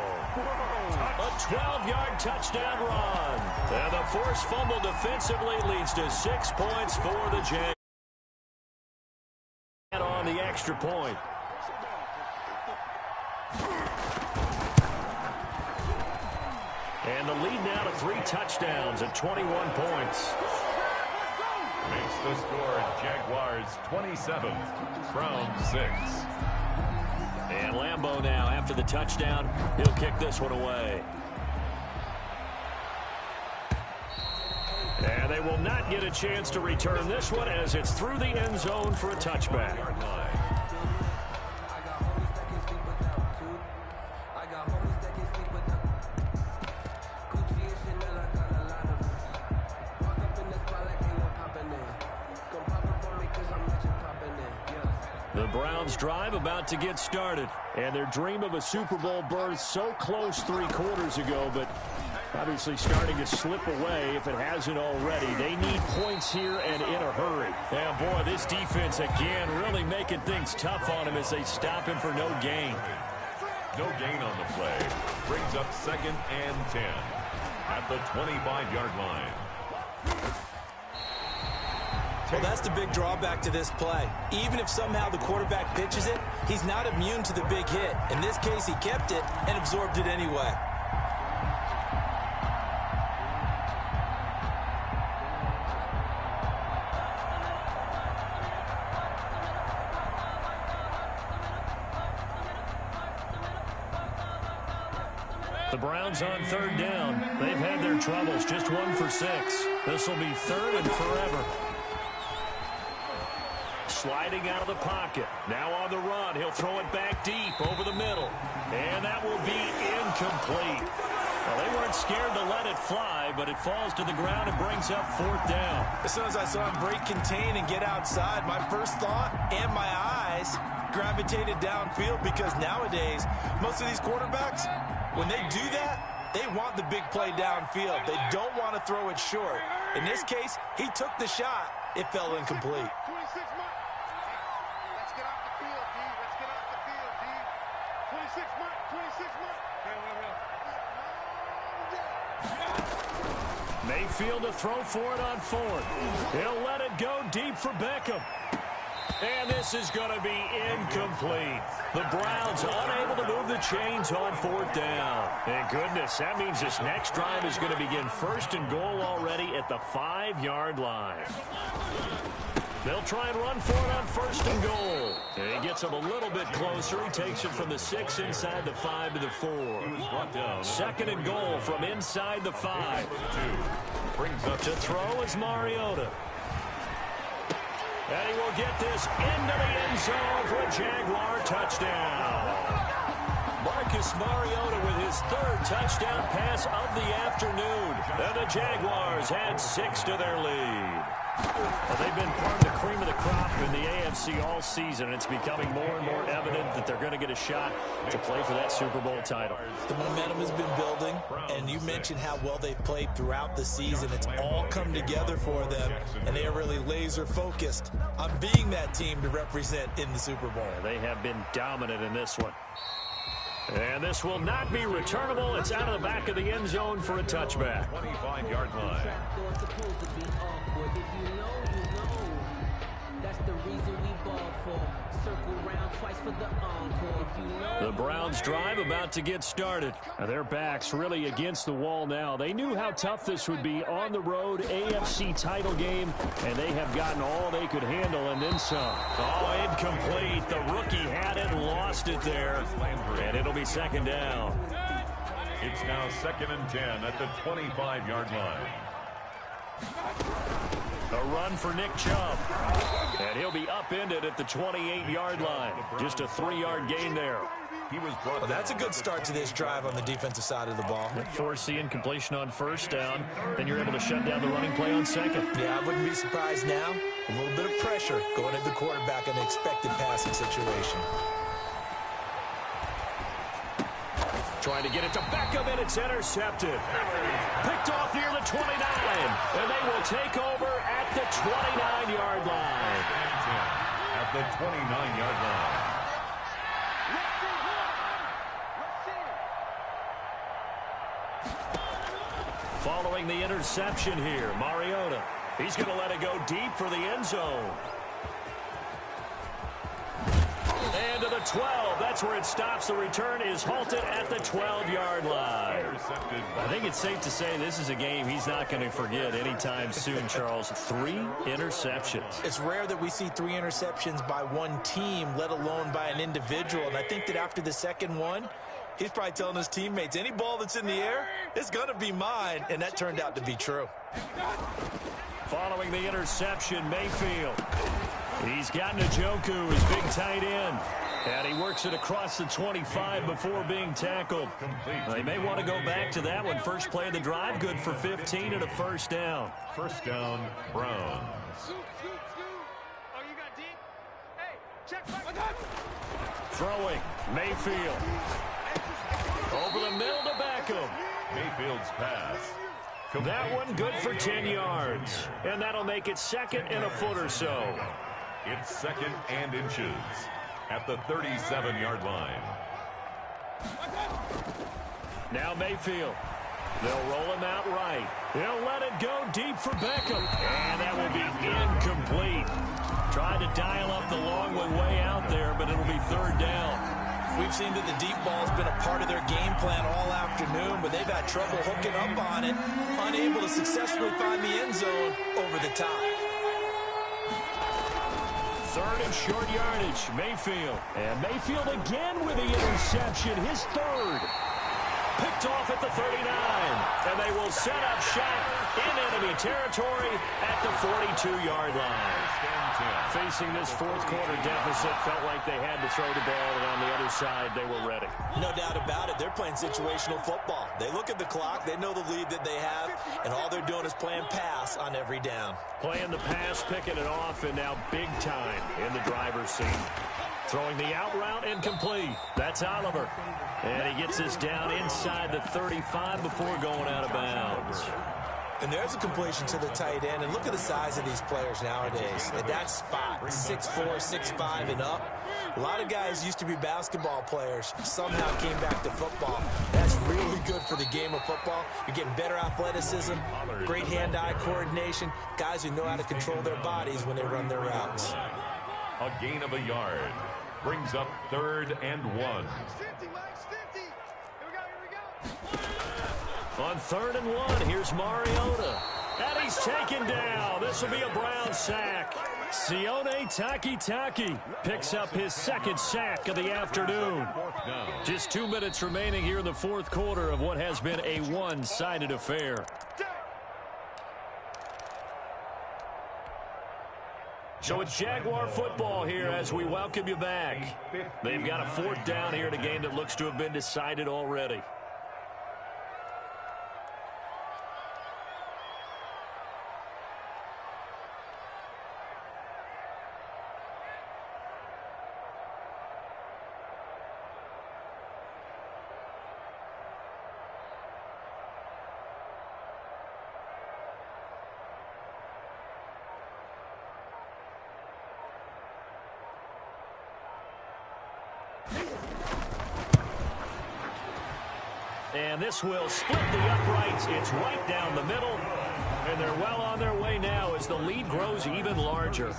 A 12-yard touchdown run. And the forced fumble defensively leads to 6 points for the Jags. On the extra point. And the lead now to 3 touchdowns at 21 points. Makes the score Jaguars 27, Browns 6. And Lambeau now after the touchdown. He'll kick this one away. And they will not get a chance to return this one as it's through the end zone for a touchback. The Browns drive about to get started. And their dream of a Super Bowl berth so close 3 quarters ago, but obviously starting to slip away if it hasn't already. They need points here and in a hurry. And boy, this defense again really making things tough on him as they stop him for no gain. No gain on the play. Brings up 2nd and 10 at the 25-yard line. Well, that's the big drawback to this play. Even if somehow the quarterback pitches it, he's not immune to the big hit. In this case, he kept it and absorbed it anyway. The Browns on 3rd down. They've had their troubles, just 1 for 6. This will be 3rd and forever. Sliding out of the pocket. Now on the run. He'll throw it back deep over the middle. And that will be incomplete. Well, they weren't scared to let it fly, but it falls to the ground and brings up 4th down. As soon as I saw him break contain and get outside, my first thought and my eyes gravitated downfield because nowadays, most of these quarterbacks, when they do that, they want the big play downfield. They don't want to throw it short. In this case, he took the shot, It fell incomplete. 26 Mark. Let's get off the field, D. Let's get off the field, D. 26 Mark. 26 Mark. Mayfield to throw for it on fourth. He'll let it go deep for Beckham. And this is going to be incomplete. The Browns unable to move the chains on fourth down. And goodness, that means this next drive is going to begin first and goal already at the 5-yard line. They'll try and run for it on first and goal. And he gets him a little bit closer. He takes it from the 6 inside the 5 to the 4. Second and goal from inside the 5. Brings up to throw is Mariota. And he will get this into the end zone for a Jaguar touchdown. Marcus Mariota with his third touchdown pass of the afternoon. And the Jaguars add 6 to their lead. Well, they've been part of the cream of the crop in the AFC all season. It's becoming more and more evident that they're going to get a shot to play for that Super Bowl title. The momentum has been building, and you mentioned how well they've played throughout the season. It's all come together for them, and they are really laser-focused on being that team to represent in the Super Bowl. They have been dominant in this one. And this will not be returnable. It's out of the back of the end zone for a touchback. 25-yard line. The Browns drive about to get started. Now their backs really against the wall now. They knew how tough this would be on the road, AFC title game, and they have gotten all they could handle and then some. Oh, incomplete. The rookie had it and lost it there. And it'll be second down. It's now 2nd and 10 at the 25-yard line. A run for Nick Chubb. And he'll be upended at the 28-yard line. Just a 3-yard gain there. Well, that's a good start to this drive on the defensive side of the ball. Force the incompletion on first down. Then you're able to shut down the running play on second. Yeah, I wouldn't be surprised now. A little bit of pressure going at the quarterback in an expected passing situation. Trying to get it to Beckham, and it's intercepted. Picked off near the 29, and they will take over at the 29-yard line. At the 29-yard line. Following the interception here, Mariota. He's going to let it go deep for the end zone. And to the 12. That's where it stops. The return is halted at the 12-yard line. I think it's safe to say this is a game he's not going to forget anytime soon, Charles. 3 interceptions. It's rare that we see 3 interceptions by one team, let alone by an individual. And I think that after the second one, he's probably telling his teammates, any ball that's in the air, it's going to be mine. And that turned out to be true. Following the interception, Mayfield. He's got Njoku, his big tight end. And he works it across the 25 before being tackled. They may want to go back to that one. First play of the drive, good for 15 and a first down. First down, Browns. Scoop. Oh, you got deep? Hey, check back. Throwing, Mayfield. Over the middle to Beckham. Mayfield's pass. That one good for 10 yards. And that'll make it second and a foot or so. It's 2nd and inches at the 37-yard line. Now Mayfield. They'll roll him out right. They'll let it go deep for Beckham. And that will be incomplete. Tried to dial up the long one way out there, but it'll be third down. We've seen that the deep ball's been a part of their game plan all afternoon, but they've had trouble hooking up on it, unable to successfully find the end zone over the top. Third and short yardage, Mayfield. And Mayfield again with the interception, his third. Picked off at the 39. And they will set up shop in enemy territory at the 42-yard line. Facing this fourth quarter deficit, felt like they had to throw the ball, and on the other side, they were ready. No doubt about it. They're playing situational football. They look at the clock. They know the lead that they have, and all they're doing is playing pass on every down. Playing the pass, picking it off, and now big time in the driver's seat. Throwing the out route incomplete. That's Oliver. And he gets us down inside the 35 before going out of bounds. And there's a completion to the tight end. And look at the size of these players nowadays. At that spot, 6'4", 6'5", and up. A lot of guys used to be basketball players, somehow came back to football. That's really good for the game of football. You're getting better athleticism, great hand-eye coordination, guys who know how to control their bodies when they run their routes. A gain of a yard brings up 3rd and 1. On 3rd and 1, here's Mariota. And he's taken down. This will be a Brown sack. Sione Takitaki picks up his 2nd sack of the afternoon. Just 2 minutes remaining here in the 4th quarter of what has been a one-sided affair. So it's Jaguar football here as we welcome you back. They've got a 4th down here in a game that looks to have been decided already. And this will split the uprights. It's right down the middle. And they're well on their way now as the lead grows even larger.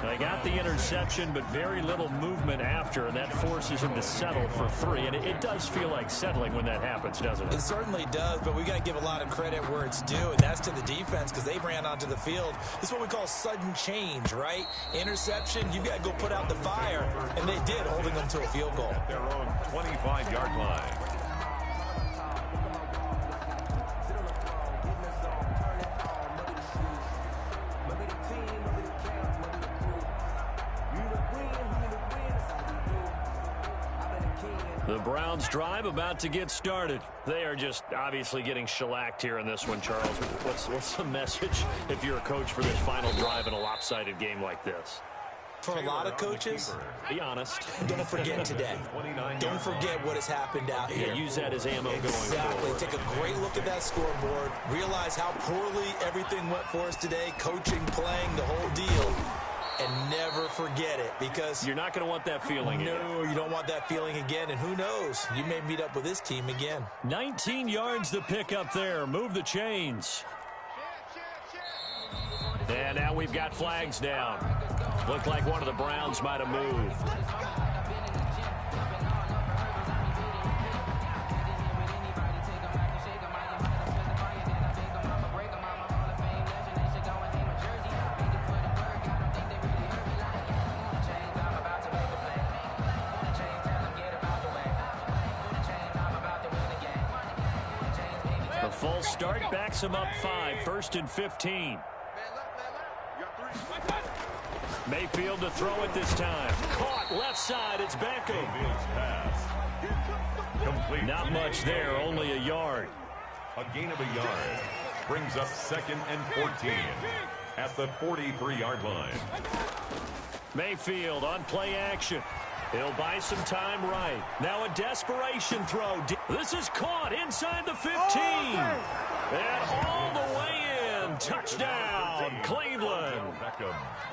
They got the interception, but very little movement after, and that forces him to settle for 3. And it does feel like settling when that happens, doesn't it? It certainly does, but we got to give a lot of credit where it's due, and that's to the defense because they ran onto the field. This is what we call sudden change, right? Interception, you got to go put out the fire, and they did, holding them to a field goal. At their own 25-yard line. The Browns drive about to get started. They are just obviously getting shellacked here in this one, Charles. What's the message if you're a coach for this final drive in a lopsided game like this? For a lot of coaches, be honest. Don't forget today. Don't forget what has happened out here. Yeah, use that as ammo going Exactly. forward. Take a great look at that scoreboard. Realize how poorly everything went for us today. Coaching, playing, the whole deal. And never forget it, because you're not going to want that feeling again. No, you don't want that feeling again. And who knows? You may meet up with this team again. 19 yards to pick up there. Move the chains. And now we've got flags down. Looked like one of the Browns might have moved. Full start backs him up 5. 1st and 15. Mayfield to throw it this time. Caught left side. It's Beckham. Not much there. Only a yard. A gain of a yard brings up 2nd and 14 at the 43-yard line. Mayfield on play action. He'll buy some time right. Now a desperation throw. This is caught inside the 15. And all the way in. Touchdown, Cleveland.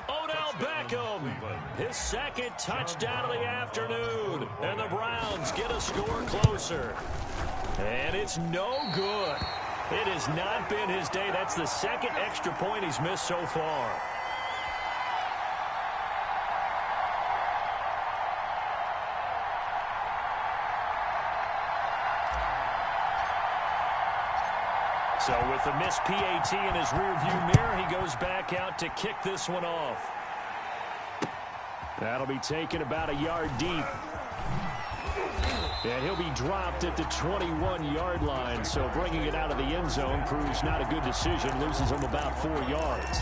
Odell Beckham. His 2nd touchdown of the afternoon. And the Browns get a score closer. And it's no good. It has not been his day. That's the 2nd extra point he's missed so far. So with the missed PAT in his rearview mirror, he goes back out to kick this one off. That'll be taken about a yard deep. And he'll be dropped at the 21-yard line. So bringing it out of the end zone proves not a good decision. Loses him about 4 yards.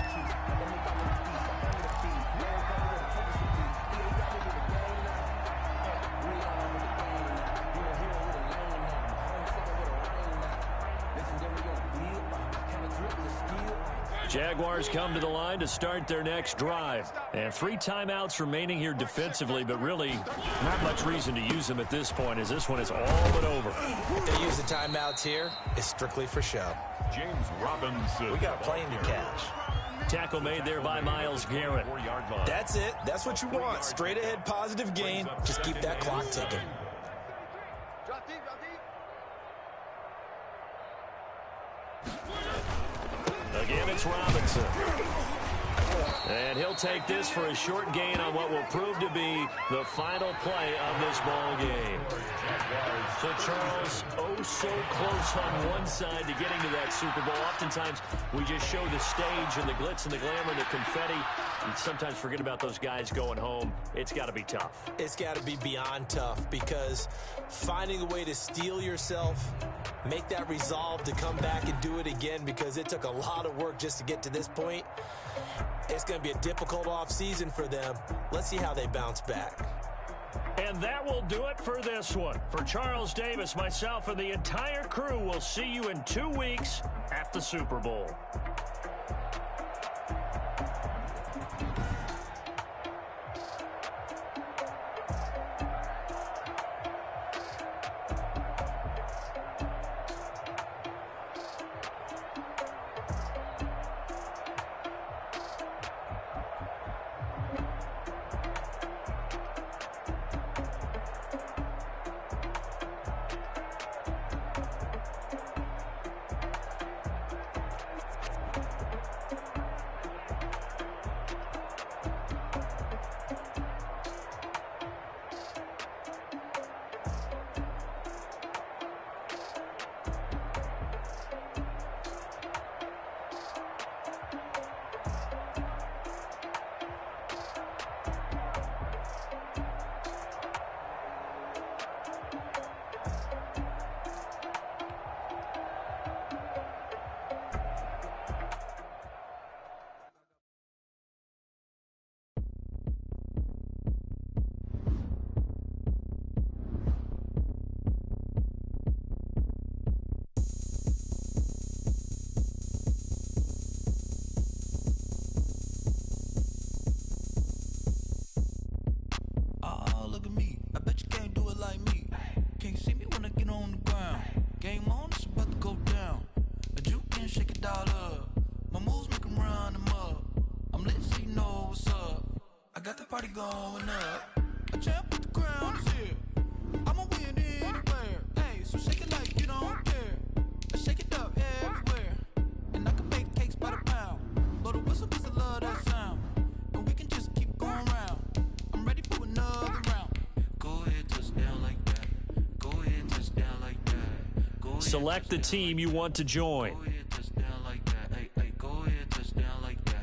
Jaguars come to the line to start their next drive. And 3 timeouts remaining here defensively, but really not much reason to use them at this point as this one is all but over. If they use the timeouts here, it's strictly for show. James Robinson. We got a plane to catch. Tackle made there by Myles Garrett. That's it. That's what you want. Straight ahead, positive gain. Just keep that clock ticking. Again, it's Robinson. And he'll take this for a short gain on what will prove to be the final play of this ball game. So Charles, oh so close on one side to getting to that Super Bowl. Oftentimes, we just show the stage and the glitz and the glamour and the confetti. We sometimes forget about those guys going home. It's got to be tough. It's got to be beyond tough, because finding a way to steel yourself, make that resolve to come back and do it again, because it took a lot of work just to get to this point. It's going to be a difficult offseason for them. Let's see how they bounce back. And that will do it for this one. For Charles Davis, myself, and the entire crew, we'll see you in 2 weeks at the Super Bowl. Going up, a champ with the crown is here. I'ma win anywhere. Hey, so shake it like you don't care. Let's shake it up everywhere. And I can bake cakes by the pound. Blow the whistle 'cause I love that sound. And we can just keep going round. I'm ready for another round. Go ahead, touch down like that. Go ahead, touch down like that. Go ahead, select the team you want to join. Go ahead, touch down like that. Hey, go ahead, touch down like that.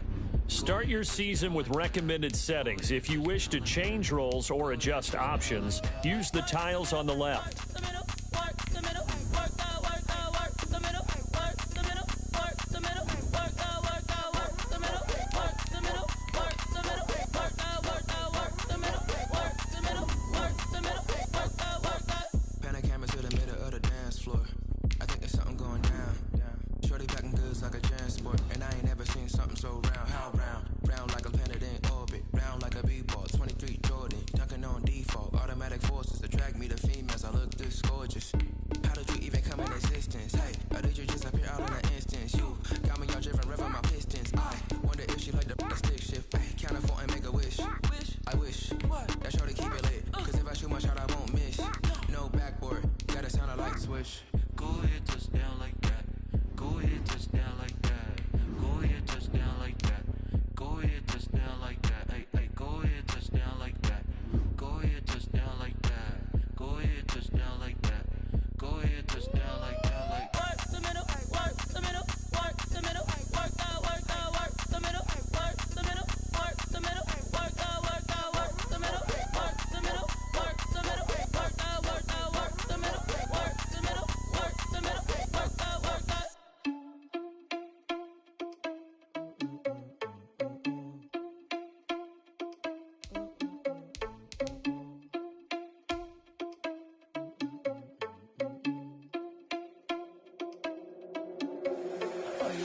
Start your season with recommended settings. If you wish to change roles or adjust options, use the tiles on the left.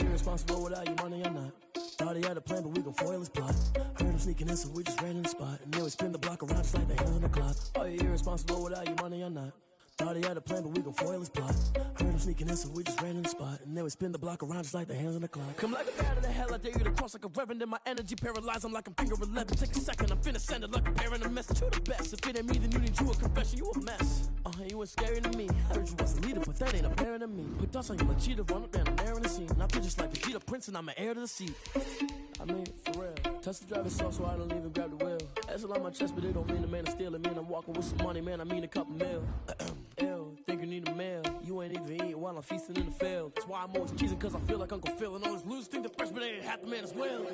Irresponsible without your money or not. Thought he had a plan, but we gon' foil his plot. Heard him sneaking in, so we just ran in the spot. And then we spin the block around just like the hand on the clock. Are you irresponsible without your money or not? Thought he had a plan, but we gon' foil his plot. Heard him sneaking in, so we just ran in the spot. And then we spin the block around just like the hands on the clock. Come like a bat of the hell, I dare you to cross like a reverend. And my energy paralyzed, I'm like I'm finger 11. Take a second, I'm finna send it like a parent a message. You the best, if it ain't me, then you need you a confession. You a mess, you ain't scary to me. I heard you was a leader, but that ain't apparent to me. Put dust on you like cheetah, run up down the air in the scene. And I feel just like Vegeta Prince, and I'm an heir to the seat. I mean, for real. Touch the driver's soft, so I don't even grab the wheel. That's all on my chest, but it don't mean the man is stealing. Man, I'm walking with some money, man, I mean a couple mil. Ew, think you need a meal. You ain't even eating while I'm feasting in the field. That's why I'm always cheesing, cause I feel like Uncle Phil. And all those losers think the freshman ain't half the man as well.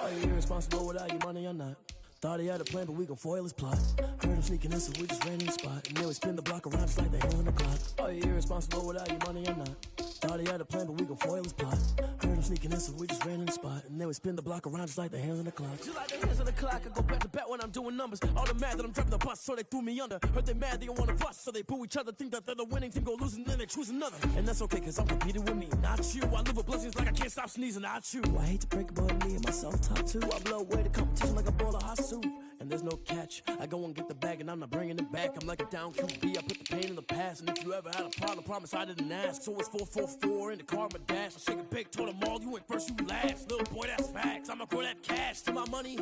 Are you irresponsible without your money or not? Thought he had a plan, but we gon' foil his plot. Heard him sneaking in, so we just ran in the spot. And then we spin the block around just like the hands on the clock. Are you irresponsible without your money or not? Thought he had a plan, but we gon' foil his plot. Heard him sneaking in, so we just ran in the spot. And then we spin the block around just like the hands on the clock. Just like the hands on the clock, I go back to back when I'm doing numbers. All the mad that I'm driving the bus, so they threw me under. Heard they mad, they don't wanna fuss, so they boo each other. Think that they're the winning team, go losing, then they choose another. And that's okay, cause I'm competing with me, not you. I live with blessings like I can't stop sneezing, not you. I hate to break it, but me and myself top two. I blow away the competition like a bowl of hot soup. And there's no catch. I go and get the bag and I'm not bringing it back. I'm like a down QB, I put the pain in the past. And if you ever had a problem, promise I didn't ask. So it's 444 in the car, my dash. I shake it big, told them all, you ain't first, you last. Little boy, that's facts. I'ma grow that cash to my money. You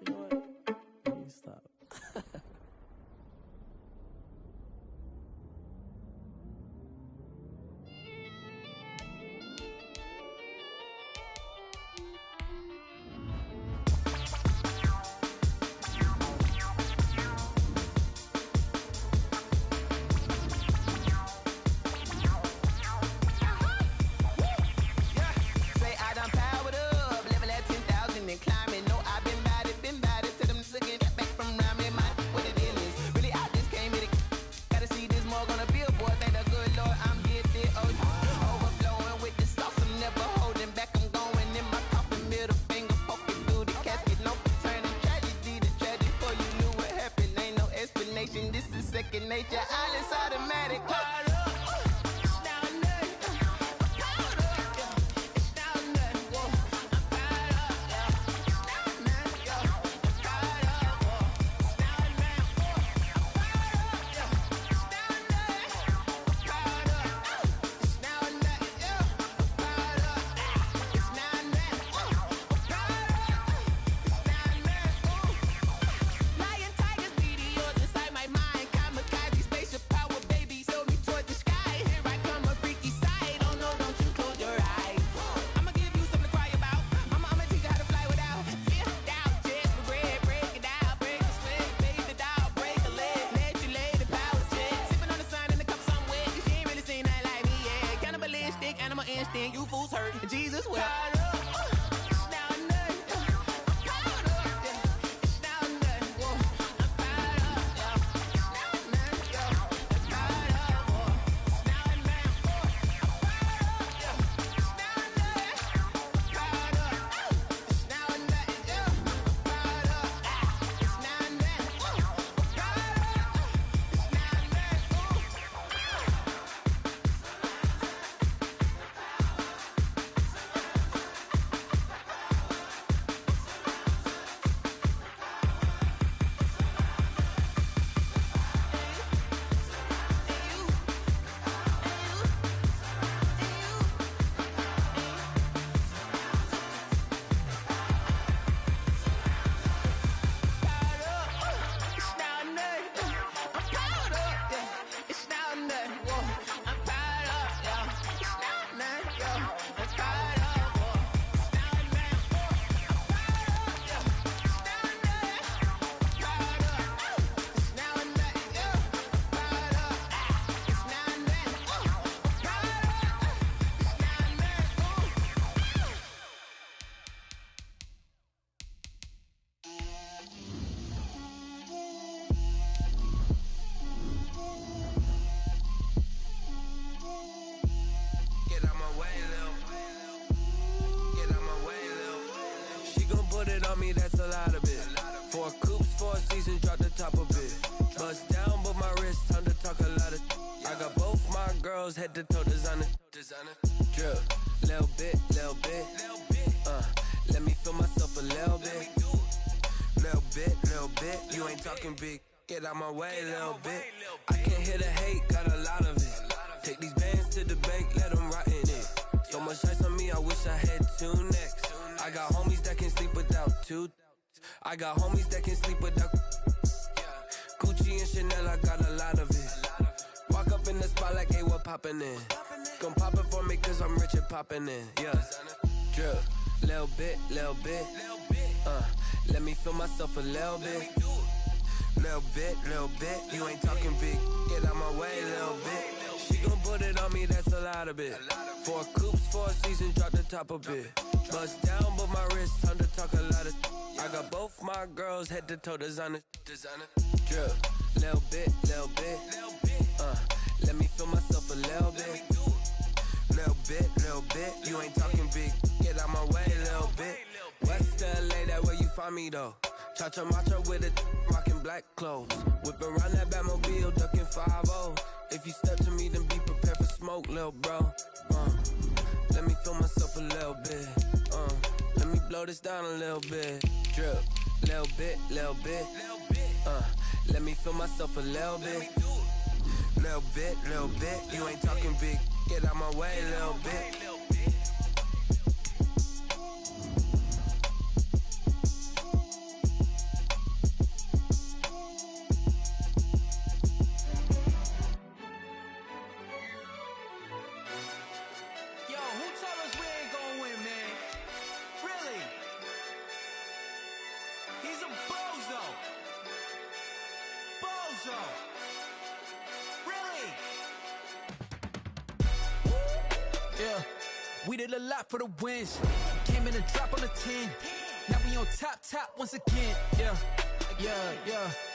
know what? Let me stop. Nature, all is automatic. You fools hurt, Jesus will. That's a lot of it. 4 coops, 4 seasons, drop the top of it. Bust down, but my wrist, time to talk a lot of. I got both my girls head to toe designer. Drip, little bit. Let me feel myself a little bit. Little bit. You ain't talking big. Get out my way, little bit. I can't hear the hate, got a lot of it. Take these bands to the bank, let them rot in it. So much ice on me, I wish I had two necks. I got homies that can sleep without two. I got homies that can sleep without Gucci and Chanel, I got a lot of it. Walk up in the spot like, hey, what poppin' in? Gon' pop it for me cause I'm rich and poppin' in. Yeah, drip, little bit, little bit. Let me feel myself a little bit. Little bit, you ain't talking big. Get out my way, little bit. She gon' put it on me, that's a lot of it. 4 coops, 4 seasons, drop the top a bit. Bust down, but my wrist, time to talk a lot of. I got both my girls head to toe designer. Drip, little bit, little bit. Let me feel myself a little bit. Little bit, you ain't talking big. Get out my way, little bit. West LA, that where you find me though. Cha-cha matcha with it, rockin' black clothes. Whip around that Batmobile, duckin' 5-0. If you step to me, then be prepared for smoke, lil' bro. Let me feel myself a little bit. Let me blow this down a little bit. Drip, little bit, little bit. Let me feel myself a little bit. Little bit. You ain't talking big. Get out my way, little bit. We did a lot for the wins. Came in a drop on the 10. Now we on top once again. Yeah.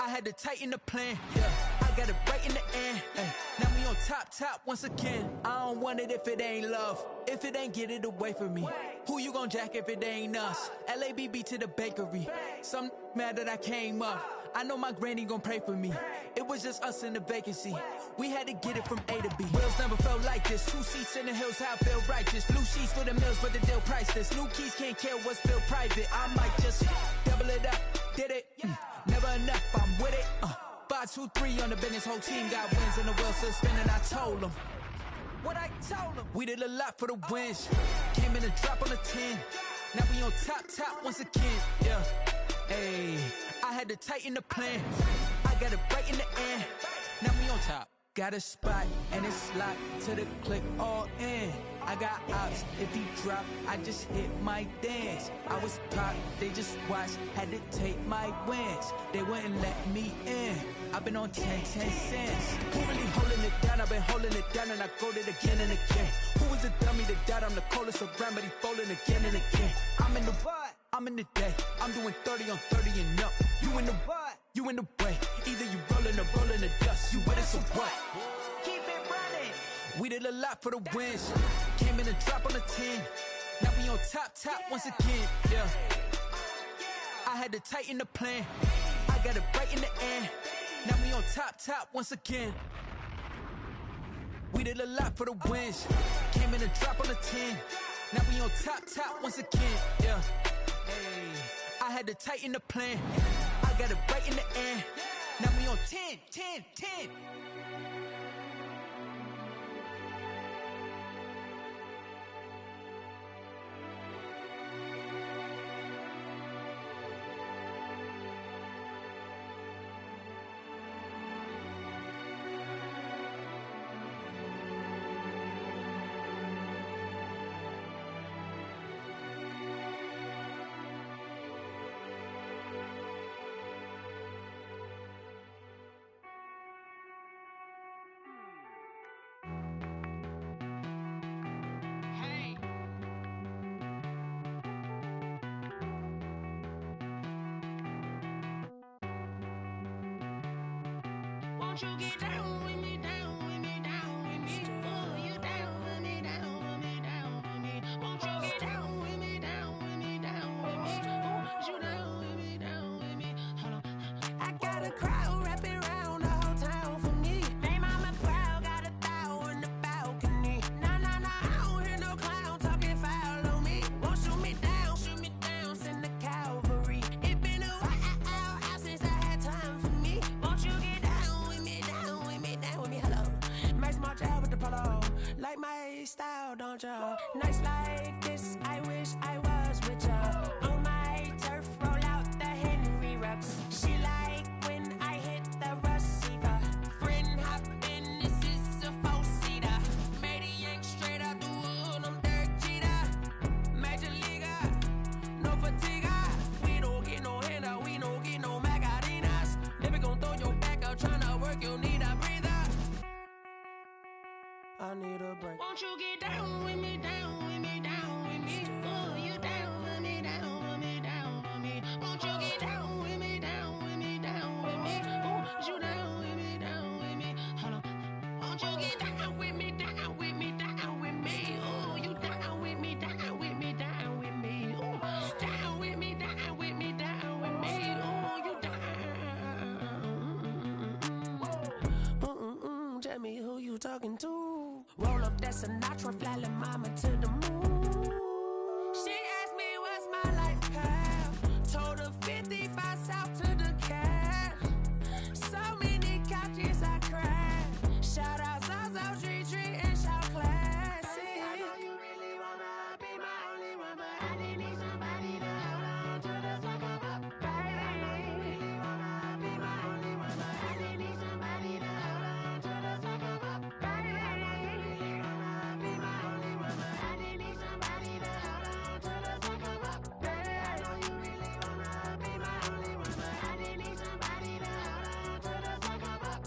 I had to tighten the plan. Yeah. I got it right in the end. Ay. Now we on top once again. I don't want it if it ain't love. If it ain't, get it away from me. Who you gon' jack if it ain't us? LABB to the bakery. Some mad that I came up. I know my granny gon' pray for me. It was just us in the vacancy. We had to get it from A to B. Wheels never felt like this. 2 seats in the hills, how I feel righteous. Blue sheets for the mills, but the deal priceless. New keys can't kill what's built private. I might just double it up. Did it? Never enough, I'm with it. 5, 2, 3 on the business. Whole team got wins and the wheels still spinning. I told them what I told them. We did a lot for the wins. Came in a drop on the 10. Now we on top once again. Yeah. Hey, I had to tighten the plan. I got it right in the end. Now we on top. Got a spot and it's locked to the click all in. I got ops, if he drop, I just hit my dance. I was pop, they just watched, had to take my wins. They wouldn't let me in. I've been on 10 cents. Who really holding it down? I've been holding it down and I go it again and again. Who was the dummy that died? I'm the coldest around, but he folding again and again. I'm in the what? I'm in the day. I'm doing 30 on 30 and up. You in the what? You in the way. Either you rolling or rolling the dust. You with it, so what? Keep it running. We did a lot for the wins. Came in a drop on the 10. Now we on top once again. Yeah. I had to tighten the plan. I got it right in the end. Now we on top once again. We did a lot for the wins. Came in a drop on the 10. Now we on top once again. Yeah. Hey, I had to tighten the plan. I got it right in the end. Now we on 10. Won't you get down with me, down with me, down with me? Oh, you down with me, down with me, down with me. Won't you get down with me, down with me, down with me? Oh, you down with me, down with me? Hold on. I got a crowd wrapping around the whole town for me. They mama proud, got a thou in the balcony. Nah, I don't hear no clown talking foul on me. Won't shoot me down, send the cavalry. It been a while since I had time for me. Won't you style, don't ya? Nights like this, I wish I was with ya. On my turf, roll out the Henry Rux. She like when I hit the receiver. Friend hop in, this is a four-seater. Made a yank straight out the wood, I'm Derek Jeter. Major leaguer, no fatigue. We don't get no handout, we don't get no Magarinas. Never gon' throw your back out, tryna work, you need a breather. I need a break. Won't you get down with me, down with me, down with me? Oh, you down with me, down with me, down with me. Won't you get down with me, down with me, down with me? Oh, you down with me, down with me? Hold on. Won't you get down with me, down with me, down with me? Oh, you down with me, down with me, down with me? Oh, down with me, down with me, down with me? Oh, you down. Tell me who you talking to. Roll up that Sinatra, fly la mama to the moon. She asked me what's my life path. Told her 55 south to the cat. So many couches I cried. Shout out South Street and shout classic. I know you really wanna be my only one, but I didn't need somebody to hold on to the sucker up. Baby, I know you really wanna be my only one, but I didn't need somebody to hold on to the sucker up. Baby, I know you really wanna be my only one, but I didn't need somebody to hold on to the sucker up. Baby, I know you really wanna be my only one, but I didn't need somebody to hold on to the sucker up.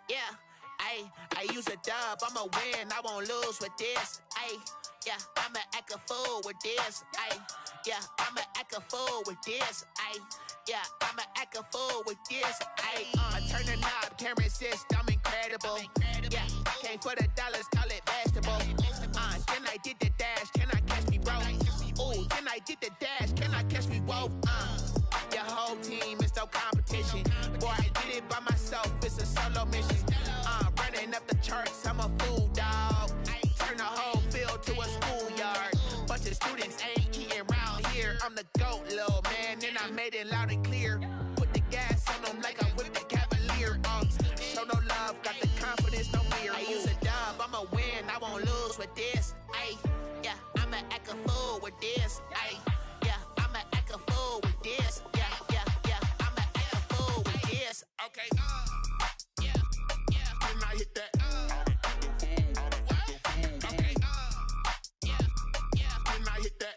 Yeah, I use a dub, I'ma win, I won't lose with this. Yeah, I'ma act a fool with this. Yeah, I'ma act a fool with this. Yeah, I'ma act a fool with this. I turn the knob, camera assist, I'm incredible. Yeah, came for the dollars, call it vegetable. Then I did the dash, can I catch me, bro? Ooh, then I did the dash, can I catch me, whoa? Your whole team is no competition. Boy, I did it by myself, it's a solo mission. Running up the charts, I'm a fool, dog. Turn the whole field to a schoolyard. Bunch of students ain't eating round here. I'm the GOAT, little man, and I made it loud and clear. Put the gas on them like I'm with the Cavalier. Show no love, got the confidence, no fear. I use a dub, I'ma win, I won't lose with this. Yeah, I'ma act a fool with this. Yeah, I'ma act a fool with this. Yeah, I'ma act a fool with this. Okay, yeah, when I hit that. Okay, yeah, when I hit that.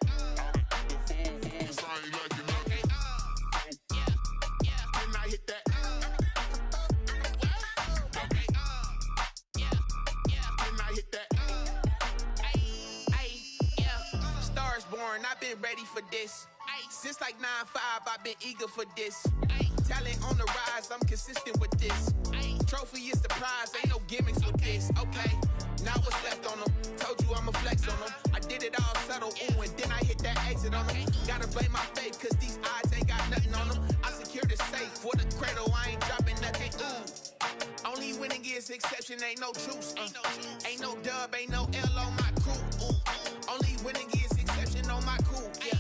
When I hit that. Okay, yeah, when I hit that. Yeah, Stars born, I've been ready for this. Since like 9-5, I've been eager for this. Talent on the rise, I'm consistent with this. Trophy is the prize, ain't no gimmicks with this. Okay, now what's left on them? Told you I'ma flex on them. I did it all subtle, ooh, and then I hit that exit on them. Gotta blame my faith, cause these odds ain't got nothing on them. I secured the safe for the cradle, I ain't dropping nothing, ooh. Only winning is exception, ain't no truce. Ain't no dub, ain't no L on my crew. Only winning is exception on my crew. Yeah,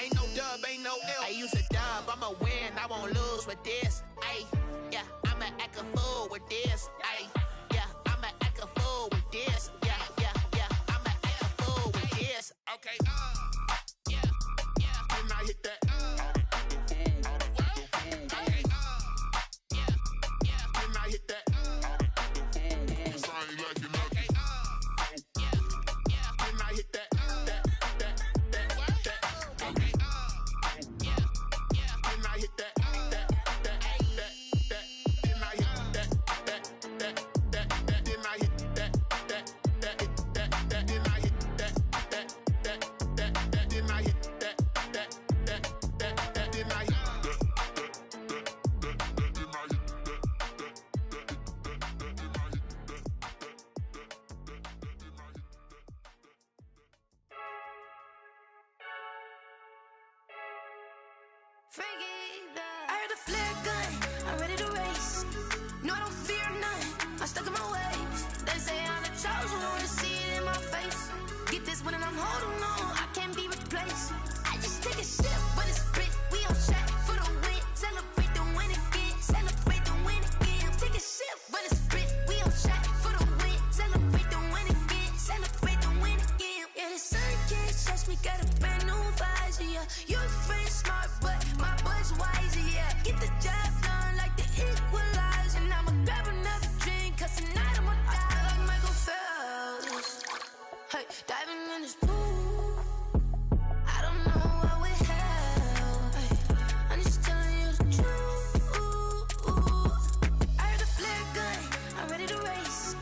ain't no dub, ain't no L. I use a dub, I'ma win, I won't lose lose with this. Ayy, yeah, I'ma act a fool with this. Ayy, yeah, I'ma act a fool with this. Yeah, yeah, yeah, I'ma act a fool with this. Okay, yeah, yeah, when I hit that. Okay, yeah, yeah, when I hit that. I heard the flare gun, I'm ready to race. No, I don't fear none, I'm stuck in my ways. They say I'm the chosen one, to see it in my face. Get this one and I'm holding on, I can't be replaced. I just take a sip when it's split, we on track for the win. Celebrate the win again, celebrate the win again. Take a sip when it's split, we on track for the win. Celebrate the win again, celebrate the win again. Yeah, the sun can't touch me, got a brand new visor, yeah. Your friend smart, but my boy's wiser, yeah. Get the job done like the equalizer. And I'ma grab another drink, cause tonight I'ma die like Michael Phelps. Hey, diving in this pool, I don't know what we have. Hey, I'm just telling you the truth. I heard the flare gun, I'm ready to race.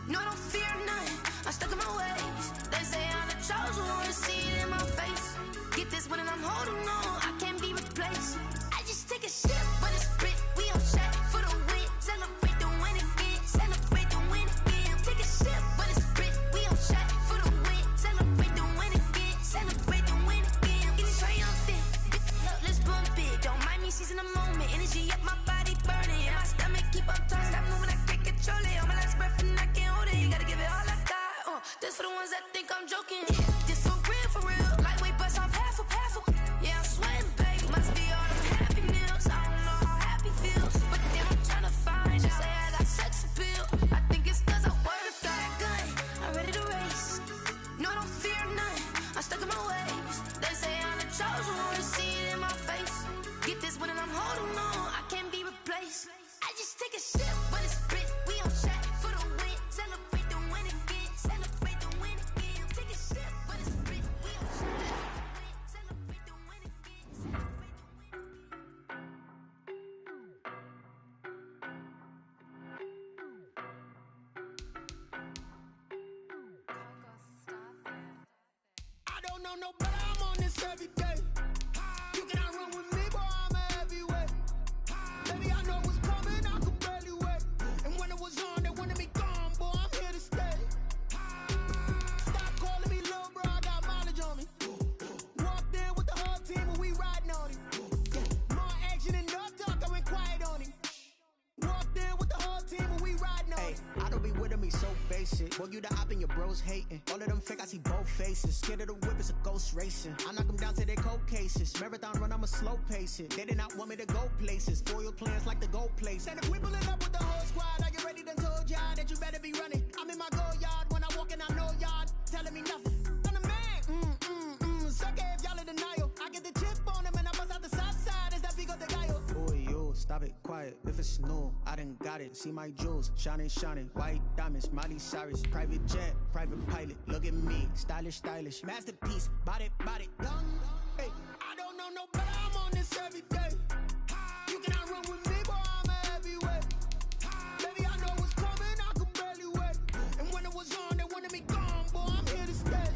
No, I don't fear none, I'm stuck in my ways. They say I'm the chosen one, to see it in my face. Get this one and I'm holding on, I can't be replaced. I just take a sip when it's split, we on track for the win. Celebrate the win again, celebrate the win again. Take a sip when it's split, we on track for the win. Celebrate the win again, celebrate the win again. It's triumphant, let's bump it. Don't mind me seizing the moment, energy up my body burning. And my stomach keep on turning, stop moving, I can't control it. On my last breath and I can't hold it, you gotta give it all I got. This for the ones that think I'm joking. This for real, lightweight bust off half a. Yeah, I'm sweating, baby. Must be all them happy meals. I don't know how happy feels, but then I'm trying to find out. Say I got sex appeal. I think it's cause I wear the fire gun. I'm ready to race. No, I don't fear none, I'm stuck in my ways. They say I'm the chosen one, to see it in my face. Get this one and I'm holding on, I can't be replaced. I just take a sip when it's split, we on track for the win. Celebrate the win again, celebrate the win again. Take a sip when it's split, we on track. Celebrate the win again, celebrate the win. I don't know no better, I'm on this every day. You cannot run with me, boy, I'm a heavyweight. Baby, I know what's coming, I could barely wait. And when it was on, they wanted me gone, boy, I'm here to stay. Stop calling me little bro, I got mileage on me. Walked in with the whole team and we riding on it. More action and no talk, I went quiet on him. Walked in with the whole team and we riding on it. I don't be with me so basic. Boy, you the op and your bros hating. All of them fake, I see both faces. Scared of the whip, it's a ghost racing. I knock them down to their cold cases. Marathon run, I'ma slow pace it. They did not want me to go places. Foil plans like the gold place. And if we pulling up with the whole squad, I get ready done told y'all that you better be running. I'm in my go yard, when I walk in I know y'all telling me nothing. I'm the man, suck it if y'all in denial. I get the chip on them and I bust out the south side, is that Vigo de Gallo? Boy, yo, stop it, quiet. If it's new, I done got it. See my jewels, shining, white diamonds, Miley Cyrus, private jet, private pilot. Look at me, stylish, masterpiece, body, young. Hey, I don't know no better, I'm on this every day. You cannot run with me, boy, I'm a heavyweight. Baby, I know what's coming, I could barely wait. And when it was on, they wanted me gone, boy, I'm here to stay.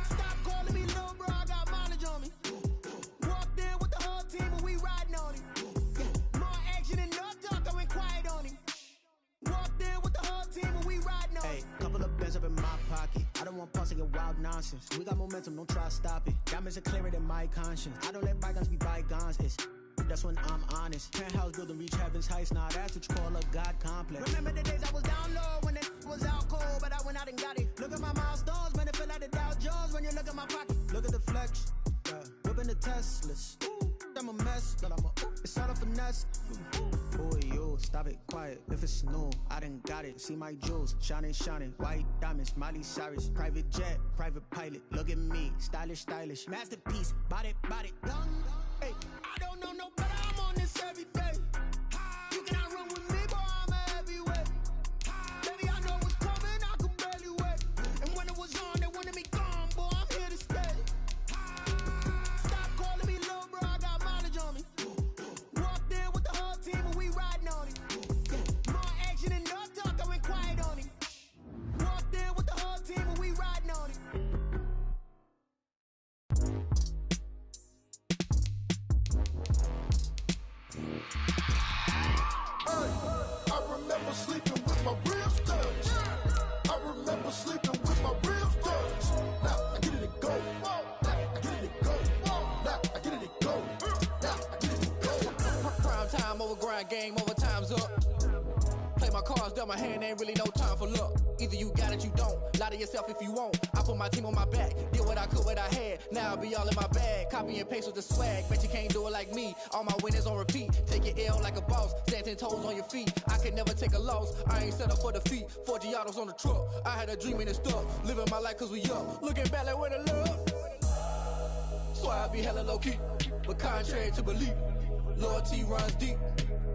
Stop calling me little bro, I got mileage on me. Walked in with the whole team and we riding on it. More action and no talk, I went quiet on him. Walked in with the whole team and we riding on it. Couple of bands up in my pocket. I don't want pulse to get wild nonsense. We got momentum, don't try to stop it. Diamonds are clearer than my conscience. I don't let bygones be bygones. That's when I'm honest. Penthouse building, reach heaven's heights. Nah, that's what you call a God complex. Remember the days I was down low when it was out cold, but I went out and got it. Look at my milestones, man, it feel like the Dow Jones when you look at my pocket. Look at the flex, whipping the Teslas. I'm a mess, that it's all a finesse. Boy, you, stop it, quiet, if it's new, I done got it. See my jewels, shining, white diamonds, Miley Cyrus. Private jet, private pilot, look at me, stylish, masterpiece, body, young. Hey, I don't know no better, I'm on this every day. You cannot run with me, boy, I'm a heavyweight. Baby, I know what's coming, I can barely wait. And when it was on, they wanted me gone, boy, I'm here to stay. Stop calling me little bro, I got mileage on me. Walked in with the whole team and we riding on it. More action and no talk, I went quiet on it. Walked in with the whole team and we riding on it. I remember sleeping with my ribs touched. I remember sleeping with my ribs touched. Now I get it to go. Now I get it to go. Now I get it to go. Now I get it to go. Prime time over grind game, over time's up. Play my cards, dealt my hand, ain't really no time for luck. Either you got it, you don't. Lie to yourself if you won't. I put my team on my back, did what I could, what I had. Now I'll be all in my bag, copy and paste with the swag. Bet you can't do it like me. All my winners on repeat. Take your L like a boss, stand 10 toes on your feet. I can never take a loss. I ain't set up for defeat. 4 Giottos on the truck. I had a dream and it stuck. Living my life cause we up. Looking back like where the love. So I be hella low key, but contrary to belief, loyalty runs deep.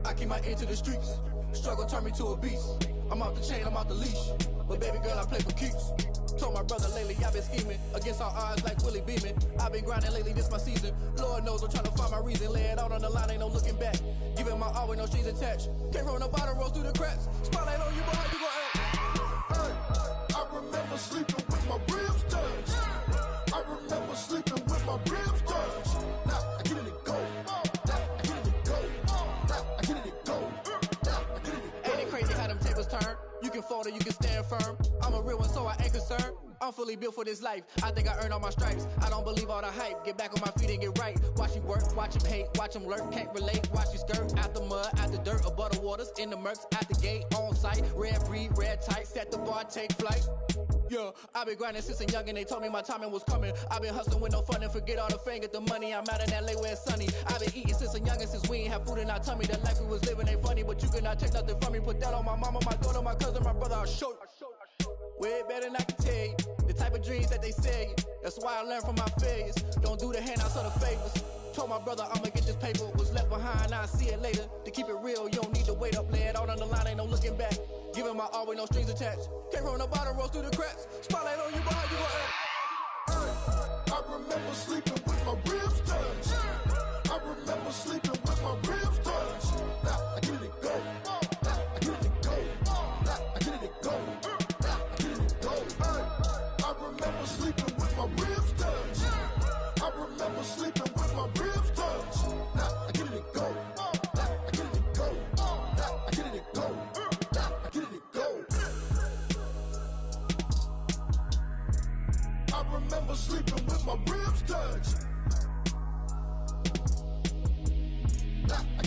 I keep my ear to the streets. Struggle turned me to a beast. I'm off the chain, I'm off the leash. But baby girl, I play for keeps. Told my brother lately, I've been scheming against all odds like Willie Beeman. I've been grinding lately, this my season. Lord knows I'm trying to find my reason. Lay it out on the line, ain't no looking back. Giving my all with no strings attached. Can't roll no bottle, rolls through the cracks. Spotlight on you, but how you gon' act? Hey, I remember sleeping with my ribs touched. I remember sleeping with my ribs touched. Now I get it to go. Now I get it to go. Now I get it to go. Now I get it to go. Ain't it crazy how them tables turn? You can fold or you can stand firm. I'm a real one, so I ain't concerned. I'm fully built for this life. I think I earned all my stripes. I don't believe all the hype. Get back on my feet and get right. Watch you work, watch him hate, watch him lurk. Can't relate, watch you skirt. Out the mud, out the dirt, above the waters, in the murks, out the gate, on site. Red breed, red tight, set the bar, take flight. Yeah, I've been grinding since a young and they told me my timing was coming. I've been hustling with no fun and forget all the fame, get the money. I'm out in LA where it's sunny. I've been eating since a youngin', since we ain't have food in our tummy. The life we was living ain't funny, but you cannot take nothing from me. Put that on my mama, my daughter, my cousin, my brother, I'll show you. Way better than I can tell you. The type of dreams that they sell you. That's why I learned from my failures. Don't do the handouts or the favors. Told my brother I'ma get this paper. Was left behind, I'll see it later. To keep it real, you don't need to wait up. Lay it out on the line, ain't no looking back. Giving my all with no strings attached. Can't roll no bottle, rolls through the cracks. Spotlight on you, but how you gon' act? I remember sleeping with my ribs touched. I remember sleeping with my ribs touched. Now I get it to go. Now I get it to go. Now I get it to go. Now I get it to go. I remember sleeping with my ribs touched. I remember sleeping with my ribs touched. Now I get it to go. Now I get it to go. Now I get it to go. Now I get it to go. I remember sleeping with my ribs touched. Now I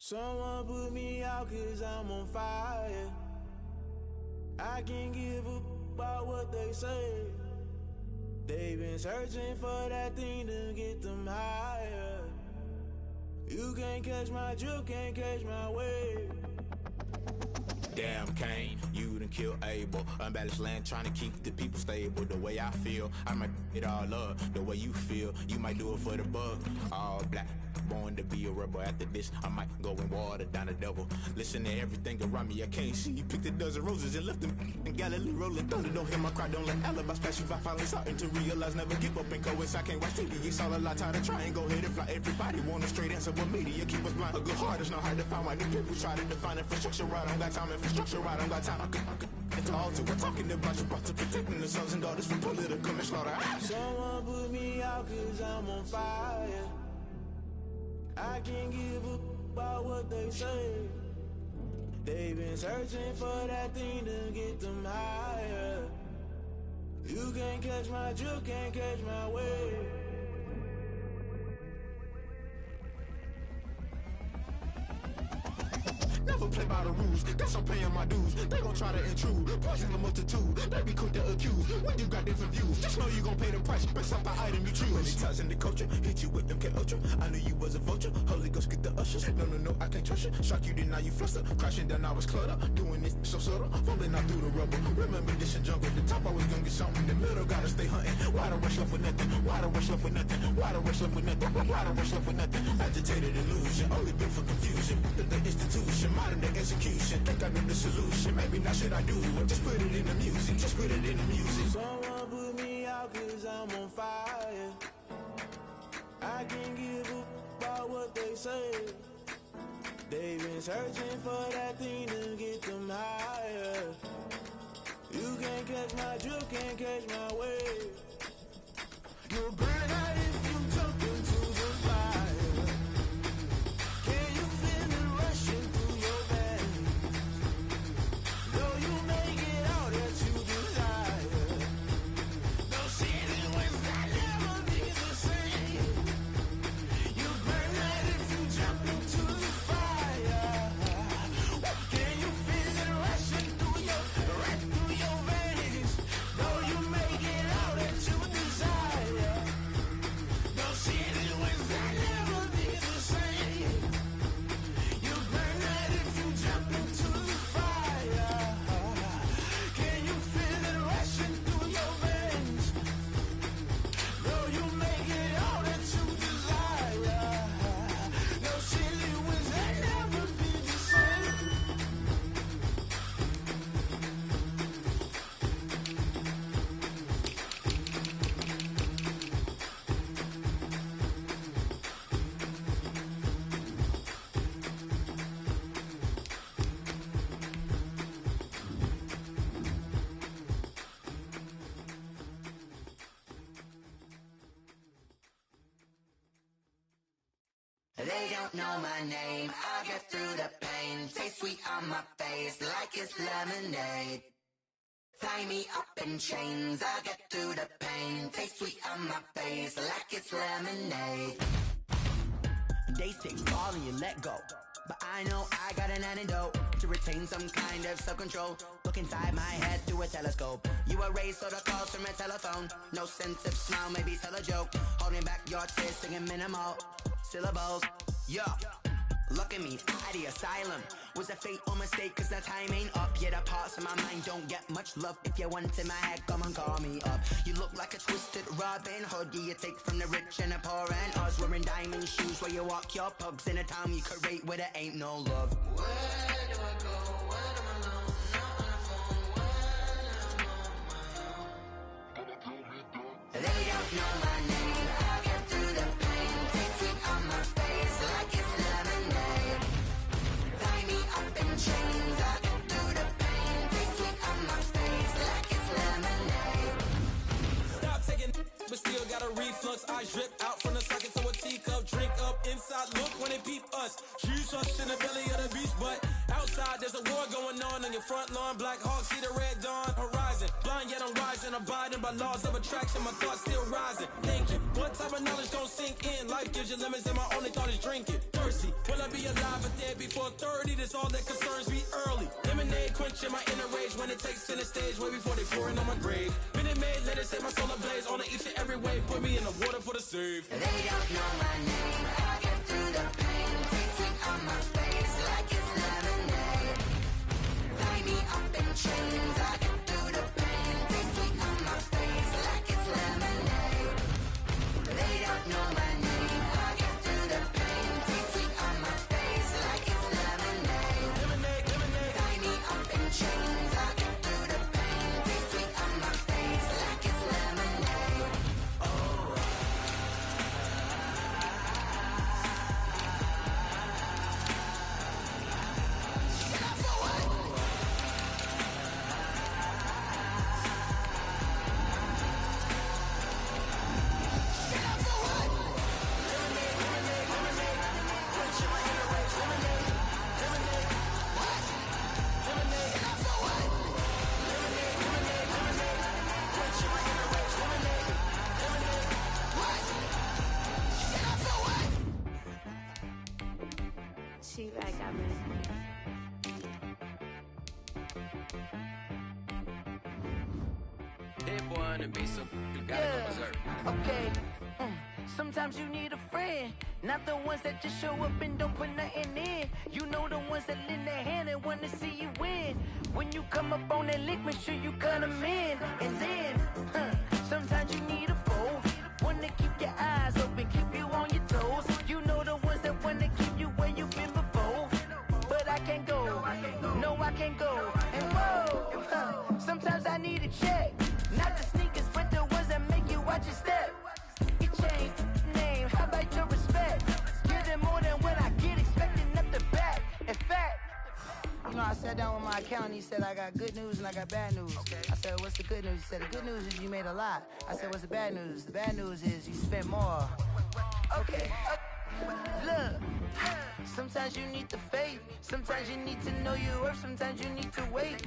Someone put me out 'cause I'm on fire. I can't give a about what they say. They've been searching for that thing to get them higher. You can't catch my drift, can't catch my wave. Damn, Kane, you done killed Abel. Unbalanced land, trying to keep the people stable. The way I feel, I might it all up. The way you feel, you might do it for the bug. All black, born to be a rebel. After this, I might go and water down the devil. Listen to everything around me, I can't see. You picked a dozen roses and left them in Galilee rolling thunder. Don't hear my cry, don't let alibis pass you. I finally starting to realize, never give up and go inside. Can't watch TV, it's all a lot. Tired of trying, go ahead and fly. Everybody want a straight answer, but media keep us blind. A good heart is not hard to find. Why do people try to define infrastructure right? I don't got time, infrastructure right, I don't got time. I could it's all to we're talking about you, about to protecting the sons and daughters from political manslaughter. Someone put me out 'cause I'm on fire. I can't give a about what they say. They've been searching for that thing to get them higher. You can't catch my drift, can't catch my wave. Never play by the rules, guess I'm paying my dues. They gon' try to intrude, poison the multitude. They be quick to accuse, when you got different views. Just know you gon' pay the price, based off the item you choose. Many times in the culture, hit you with MK Ultra. I knew you was a vulture, Holy Ghost get the ushers. No, I can't trust you. Shock you, then now you fluster. Crashing down, I was cluttered. Doing this so subtle, fumbling out through the rubble. Remember this in jungle, the top always gonna get something. The middle gotta stay hunting. Why the rush left with nothing? Why the rush left with nothing? Why the rush left with nothing? Why the rush left with nothing? Agitated illusion, only built for confusion. The institution, modern day execution. Think I know the solution. Maybe not should I do it? Just put it in the music. Just put it in the music. Someone put me out 'cause I'm on fire. I can't give a about what they say. They've been searching for that thing to get them higher. You can't catch my drift, can't catch my wave. You'll burn out if you jump into the fire. Can you feel it rushing through your veins? Though you make it out that you desire. Those feelings that never be the same. You burn out if you jump into the fire. Can you feel it rushing through your veins? Though you make it out that you desire. Those feelings that never be the same. You burn out if you jump into the fire. Can you feel it rushing through your veins? Though you make it all that you desire. Those feelings that never be the same. They don't know my name, I get through the pain. Taste sweet on my face like it's lemonade. Tie me up in chains, I get through the pain. Taste sweet on my face like it's lemonade. They say fall and you let go, but I know I got an antidote to retain some kind of self-control. Look inside my head through a telescope. You erase all the calls from a telephone. No sense of smile, maybe tell a joke. Holding back your tears, singing minimal syllables. Yeah, look at me, out the asylum. Was a fate or mistake, cause the time ain't up. Yeah, the parts of my mind don't get much love. If you want in my head, come and call me up. You look like a twisted Robin Hood. Yeah, you take from the rich and the poor and us. Wearing diamond shoes where you walk your pugs in a town you create where there ain't no love. Where do I go? When I'm alone, not on the phone, when I'm on my own. They don't know my name, I get through the pain. Taste sweet on my face like it's lemonade. Tie me up in chains, I get through the pain. Taste sweet on my face like it's lemonade. Stop taking but still got a reflux. Eyes drip out from the socket to a teacup. Drink up inside, look when they peep us. Shoes us in the belly of the beach, but outside there's a war going on your front lawn. Black Hawk, see the red dawn horizon. Blind yet I'm rising, abiding by laws of attraction. My thoughts still rising. Thinking, what type of knowledge don't sink in? Life gives you limits and my only thought is drinking. Thirsty, will I wanna be alive or dead before 30. That's all that concerns me early. Lemonade quenching my inner rage when it takes center stage way before they pouring on my grave. Minute Maid, let it set my soul ablaze on each and every way. Put me in the water for the save. They don't know my name. I get through the pain. Taste sweet on my face like it's lemonade. Tie me up in chains. I get through the pain. Taste sweet on my face like it's lemonade. They don't know my name. I get through the pain. Taste sweet on my face like it's lemonade. Lemonade, lemonade. Tie me up in chains. I get through the pain. Taste sweet on my face like it's lemonade. She back at me. That boy on the beat, so you gotta go berserk. Okay. Sometimes you need a friend, not the ones that just show up and don't put nothing in. You know the ones that lend their hand and want to see you win. When you come up on that lick, make sure you cut them in. And then, sometimes you need a foe, one to keep your eyes open, keep you on your toes. You know the ones that want to keep you where you've been before. But I can't go, no I can't go. And whoa, sometimes I need a check, not the sneakers, but the ones that make you watch your step. You change name, how about your respect? Give them more than what I get, expecting up the back. In fact, you know, I sat down with my accountant, he said I got good news and I got bad news. I said, what's the good news? He said, the good news is you made a lot. I said, what's the bad news? The bad news is you spent more. Okay, look, sometimes you need the faith, sometimes you need to know your worth, sometimes you need to wait.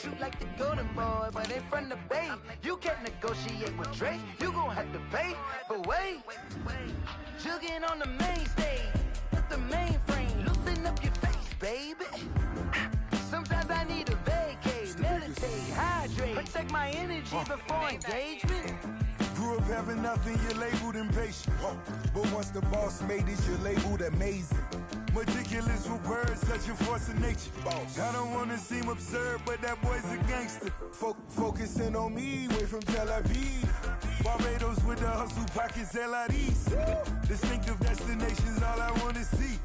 Shoot like the golden boy, but in front of the bay. You can't negotiate with Drake, you gon' have to pay. But wait, jugging on the main stage, with the mainframe, loosen up your face, baby. Sometimes I need a vacate, meditate, hydrate, protect my energy before engagement. Grew up having nothing, you're labeled impatient. But once the boss made it, you're labeled amazing. Meticulous with words, such a force of nature. I don't wanna seem absurd, but that boy's a gangster. Focusing on me, way from Tel Aviv. Barbados with the hustle pockets, LIDs. Distinctive destinations, all I wanna see.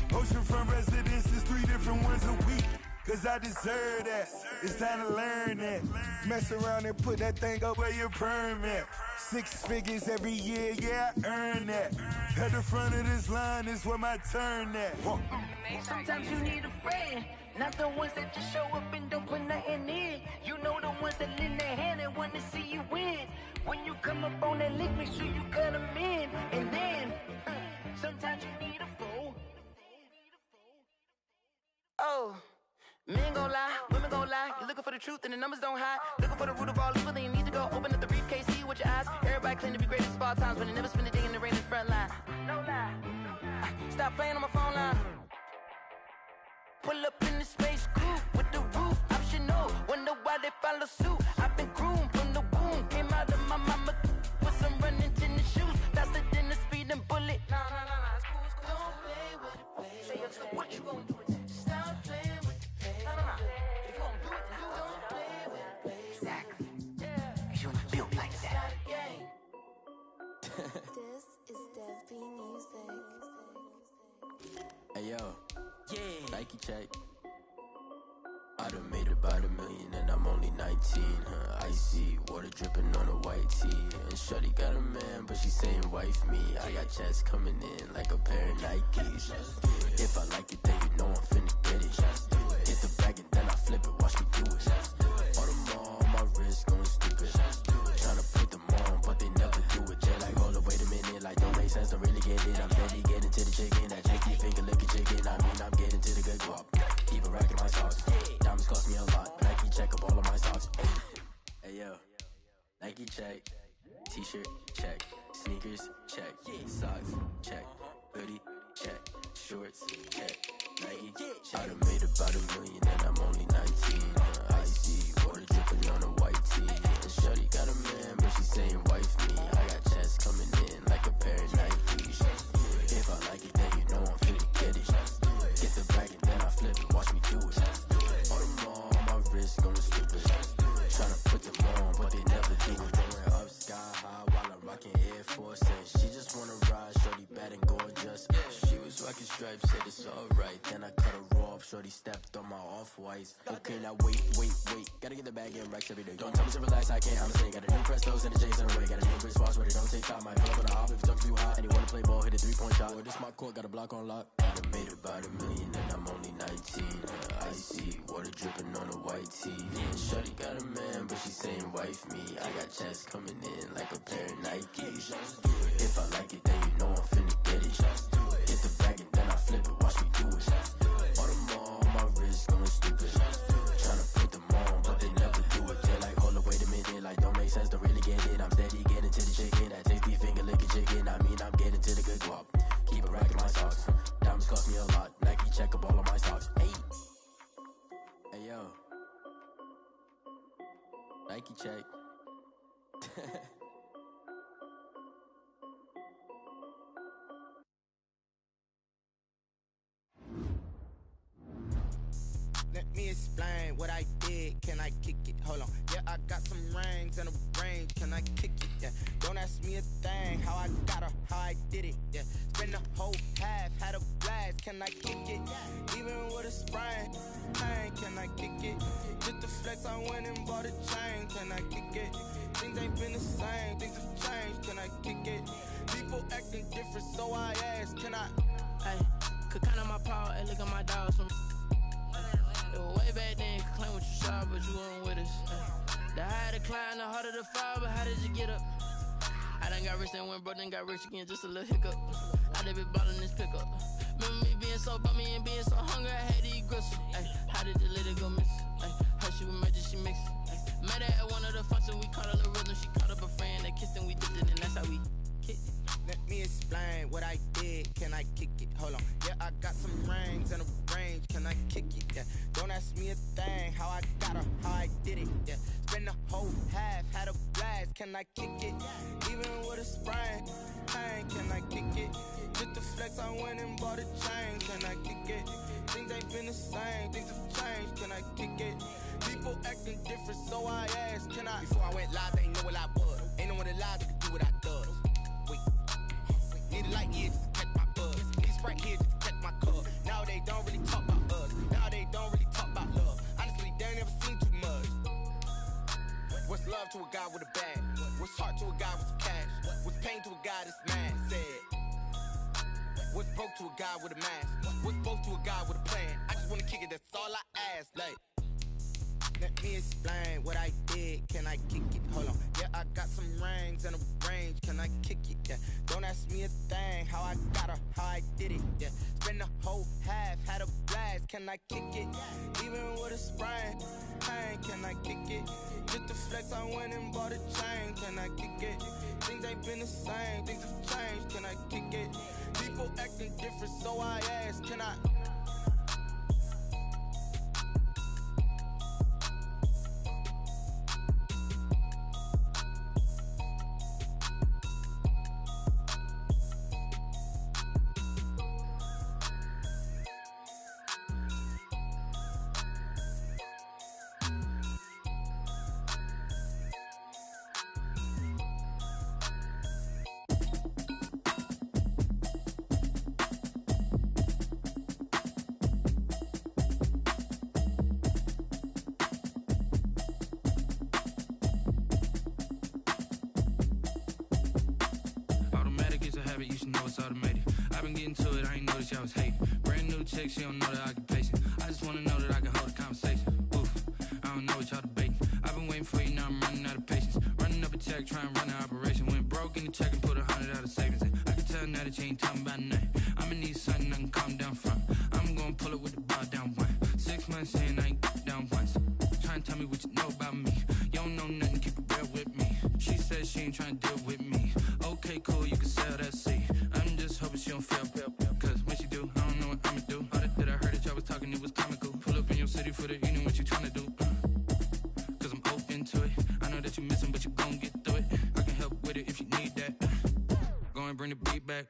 Oceanfront residences, 3 different ones a week. Cause I deserve that, it's time to learn that. Mess around and put that thing up where your perm at. 6 figures every year, yeah, I earn that. At the front of this line is where my turn at. Sometimes you need a friend, not the ones that just show up and don't put nothing in. You know the ones that lend their hand and want to see you win. When you come up on that lick, make sure you cut them in. And then, sometimes you need a fool. Oh. Men gon' lie, women gon' lie. You're looking for the truth and the numbers don't hide. Looking for the root of all evil, then you need to go open up the briefcase, see with your eyes. Everybody claim to be greatest of all times, but they never spend a day in the rain in the front line. No lie. Stop playing on my phone line. Pull up in the space coupe with the roof optional. Wonder why they follow suit. I've been groomed from the womb. Came out of my mama with some running tennis shoes. Faster than the speeding bullet. Nah, it's cool, it's cool. Don't play with it, baby. Say, so what you gon' do with it? Stop playing with it. If you don't do it, then you don't play with it, baby. Exactly. Yeah. You're not built like that. This is Dev B Music. Hey yo, yeah. Nike check. I done made about $1 million and I'm only 19. Icy water dripping on a white tee. And shorty got a man, but she saying wife me. I got checks coming in like a pair of Nikes. If I like it, then you know I'm finna get it. Hit the bag and then I flip it, watch me do it. All them on my wrist going stupid. Tryna put them on, but they never do it. Jet like, hold up, wait a minute, like don't make sense, don't really get it. I'm steady getting to the chicken, that chicky finger licking chicken. I mean, I'm getting to the good guap. Keep it racking my socks. Diamonds cost me a lot. Nike check up all of my socks. Hey yo, Nike check. T-shirt check. Sneakers check. Socks check. Hoodie check. shorts, check, Nike. I done made about $1 million and I'm only 19. Icy, water dripping on a white tee. And shorty got a man, but she saying wife me. I got checks coming in like a pair of Nikes. If I like it, then you know I'm finna get it. Get the bag and then I flip it, watch me do it. On the mall, my wrist going stupid. Tryna put them on, but they never do it. Going up sky high while I'm rocking Air Force. And she just wanna ride, shorty bad and gorgeous. She was rocking stripes, said it's alright. Then I cut her off, shorty stepped on my off-whites. Okay, now wait. Gotta get the bag and racks every day. Don't tell me to relax, I can't, I'm saying. Got a new Prestos and the J's in the way. Got a new wristwatch, but it don't take time. I pull up on the hop if it's talking too hot. And you wanna play ball, hit a 3-point shot. Boy, this my court, got a block on lock. I done made about $1 million and I'm only 19. Icy, water dripping on a white tee. And shorty got a man, but she saying wife me. I got checks coming in like a pair of Nikes. If I like it, then you know I'm finna get it. Get the bag and then I flip it, watch me do it. On the mall, my wrist going stupid. Tryna put them on, but they never do it. They're like, hold up, wait a minute, like don't make sense, don't really get it. I'm steady getting to the chicken, that tasty finger licking chicken. I mean, I'm getting to the good guap. Keep a rack in my socks. Diamonds cost me a lot. Nike check up all of my stocks. Hey yo, Nike check. Let me explain what I did. Can I kick it? Hold on. Yeah, I got some rings and a range. Can I kick it? Yeah. Don't ask me a thing. How I got her, how I did it. Yeah. Spend the whole half, had a blast. Can I kick it? Even with a sprain. Pain, can I kick it? Just the flex, I went and bought a chain. Can I kick it? Things ain't been the same. Things have changed. Can I kick it? People acting different, so I ask. Can I? Hey, could count on my power and look at my dogs from. It was way back then, could claim what you saw, but you weren't with us. The higher the climb, the harder the fall, but how did you get up? I done got rich and went broke, then got rich again, just a little hiccup. I done been ballin' this pickup. Remember me being so bummy and being so hungry, I had to eat gristle. Ay, how did the lady go miss? Ay, her she was magic, she mixed. Met her at one of the functions, we caught a little rhythm, she caught up a friend, they kissed and we dipped it, and that's how we kicked it. Let me explain what I did. Can I kick it? Hold on. Yeah, I got some rings and a range. Can I kick it? Yeah. Don't ask me a thing. How I got her, how I did it. Yeah. Spend the whole half, had a blast. Can I kick it? Even with a sprain. Pain, can I kick it? Just the flex, I went and bought a chain. Can I kick it? Things ain't been the same. Things have changed. Can I kick it? People acting different, so I asked. Can I? Before I went live, they ain't know what I was. Ain't no one alive that could do what I does. Need a light here just to catch my buzz. Need a Sprite here just to catch my cup. Now they don't really talk about us. Now they don't really talk about love. Honestly, they ain't never seen too much. What's love to a guy with a bag? What's heart to a guy with some cash? What's pain to a guy that's mad? Said. What's broke to a guy with a mask? What's both to a guy with a plan? I just wanna kick it, that's all I ask. Like, let me explain what I did. Can I kick it? Hold on. Yeah, I got some rings and a range. Can I kick it? Yeah. Don't ask me a thing. How I got her, how I did it. Yeah. Spend the whole half, had a blast. Can I kick it? Even with a sprain. Pain, can I kick it? Just the flex, I went and bought a chain. Can I kick it? Things ain't been the same. Things have changed. Can I kick it? People acting different, so I ask. Can I? You should know it's automated. I've been getting to it, I ain't noticed y'all was hating. Brand new chick, she don't know the occupation. I just wanna know that I can hold a conversation. Oof, I don't know what y'all debating. I've been waiting for you, now I'm running out of patience. Running up a check, trying to run an operation. Went broke in the check and put 100 out of savings in. I can tell now that you ain't talking about nothing. I'ma need something I can calm down from. I'm gonna pull it with the bar down one. 6 months in, I ain't down once. Trying to tell me what you know about me. You don't know nothing, keep it real with me. She said she ain't trying to deal with me. Okay, cool, you can sell that seat. I'm just hoping she don't fail, cause when she do, I don't know and bring the beat back.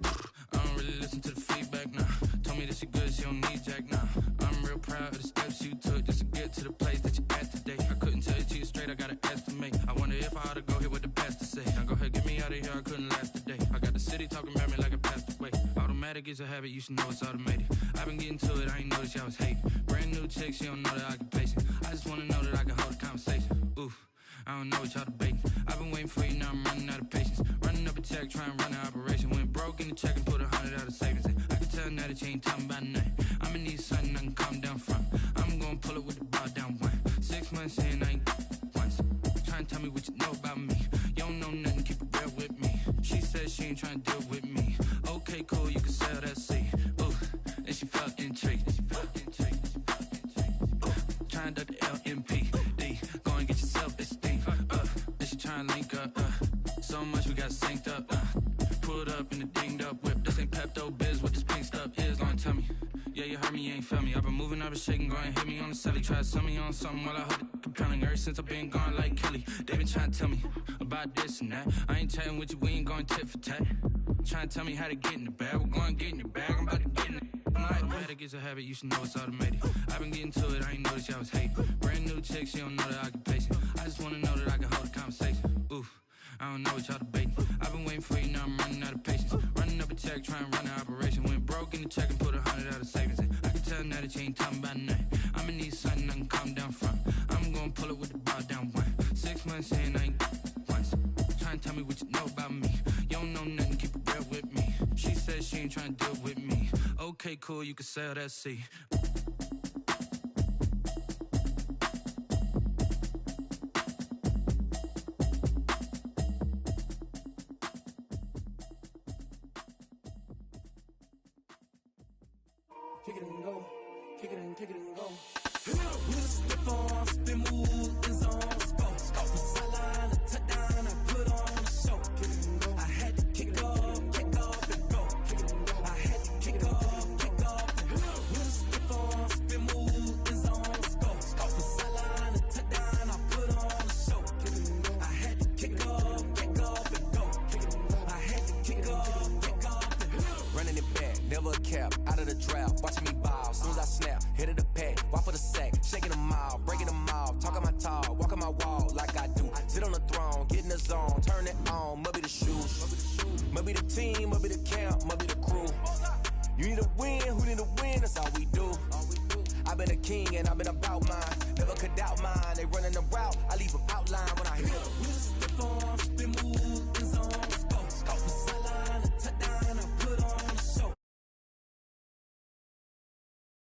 I don't really listen to the feedback, nah. Told me that she good, she don't need Jack, nah. I'm real proud of the steps you took just to get to the place that you at today. I couldn't tell it to you straight, I gotta estimate. I wonder if I ought to go here with the best to say. Now go ahead, get me out of here, I couldn't last today. I got the city talking about me like a passed away. Automatic is a habit, you should know it's automated. I've been getting to it, I ain't noticed y'all was hating. Brand new chick, she don't know the occupation. I just wanna know that I can hold a conversation. Oof, I don't know what y'all debating. I've been waiting for you, now I'm running out of patience. Running up a check, trying to run an operation. Went broke in the check and put 100 out of savings in. I can tell now that you ain't talking about nothing. I'ma need something I can calm down from. I'm gonna pull it with the bar down one. 6 months in, I ain't once. Trying to tell me what you know about me. You don't know nothing, keep it real with me. She said she ain't trying to deal with me. Okay, cool, you can sell that seat. Ooh, and she felt intrigued. Trying to duck the LMPD. Go and get your self-esteem. And she trying to link up. So much we got synced up. Pulled up in the dinged up whip. This ain't Pepto-Biz, what this pink stuff is. Long tell me. Yeah, you heard me, you ain't felt me. I've been moving, I've been shaking, go and hit me on the celly. Try to sell me on something while I hold it compelling. Ever since I've been gone like Kelly, they been trying to tell me about this and that. I ain't chatting with you, we ain't going tit for tat. Trying to tell me how to get in the bag. We're going to get in the bag, I'm about to get in it. Automatic is a habit, you should know it's automated. I've been getting to it, I ain't noticed y'all was hating. Brand new chick, she don't know the occupation. I just wanna know that I can hold a conversation. Oof, I don't know what y'all debating. I've been waiting for you, now I'm running out of patience. Running up a check, trying to run an operation. Went broke in the check and put 100 out of savings in. I can tell now that you ain't talking about nothing. I'ma need something I can calm down from. I'm gonna pull it with the bar down one. 6 months in, I ain't once. Trying to tell me what you know about me. You don't know nothing, keep it real with me. She said she ain't trying to deal with me. Okay, cool, you can sell that seat. Kick it and go, kick it and go. With a stiff on, spin move, is on scope. From sideline to touchdown, I put on a show. Kick it and go. I had to kick off and go. Kick it and go. I had to kick off and go. With a stiff on, spin move, is on scope. From sideline to touchdown, I put on a show. Kick it and go. I had to kick off and go. Kick it and go. I had to kick off and go. Running it back, never a cap, out of the drought, watching me ball. Soon as I snap, hit of the pack, walk for the sack, shaking them out, breaking them off, talking my talk, walking my wall like I do. Sit on the throne, get in the zone, turn it on, maybe the shoes, maybe the team, maybe the camp, maybe the crew. You need a win, who need a win, that's all we do. I've been a king and I've been about mine, never could doubt mine. They running the route, I leave them outline when I hit them.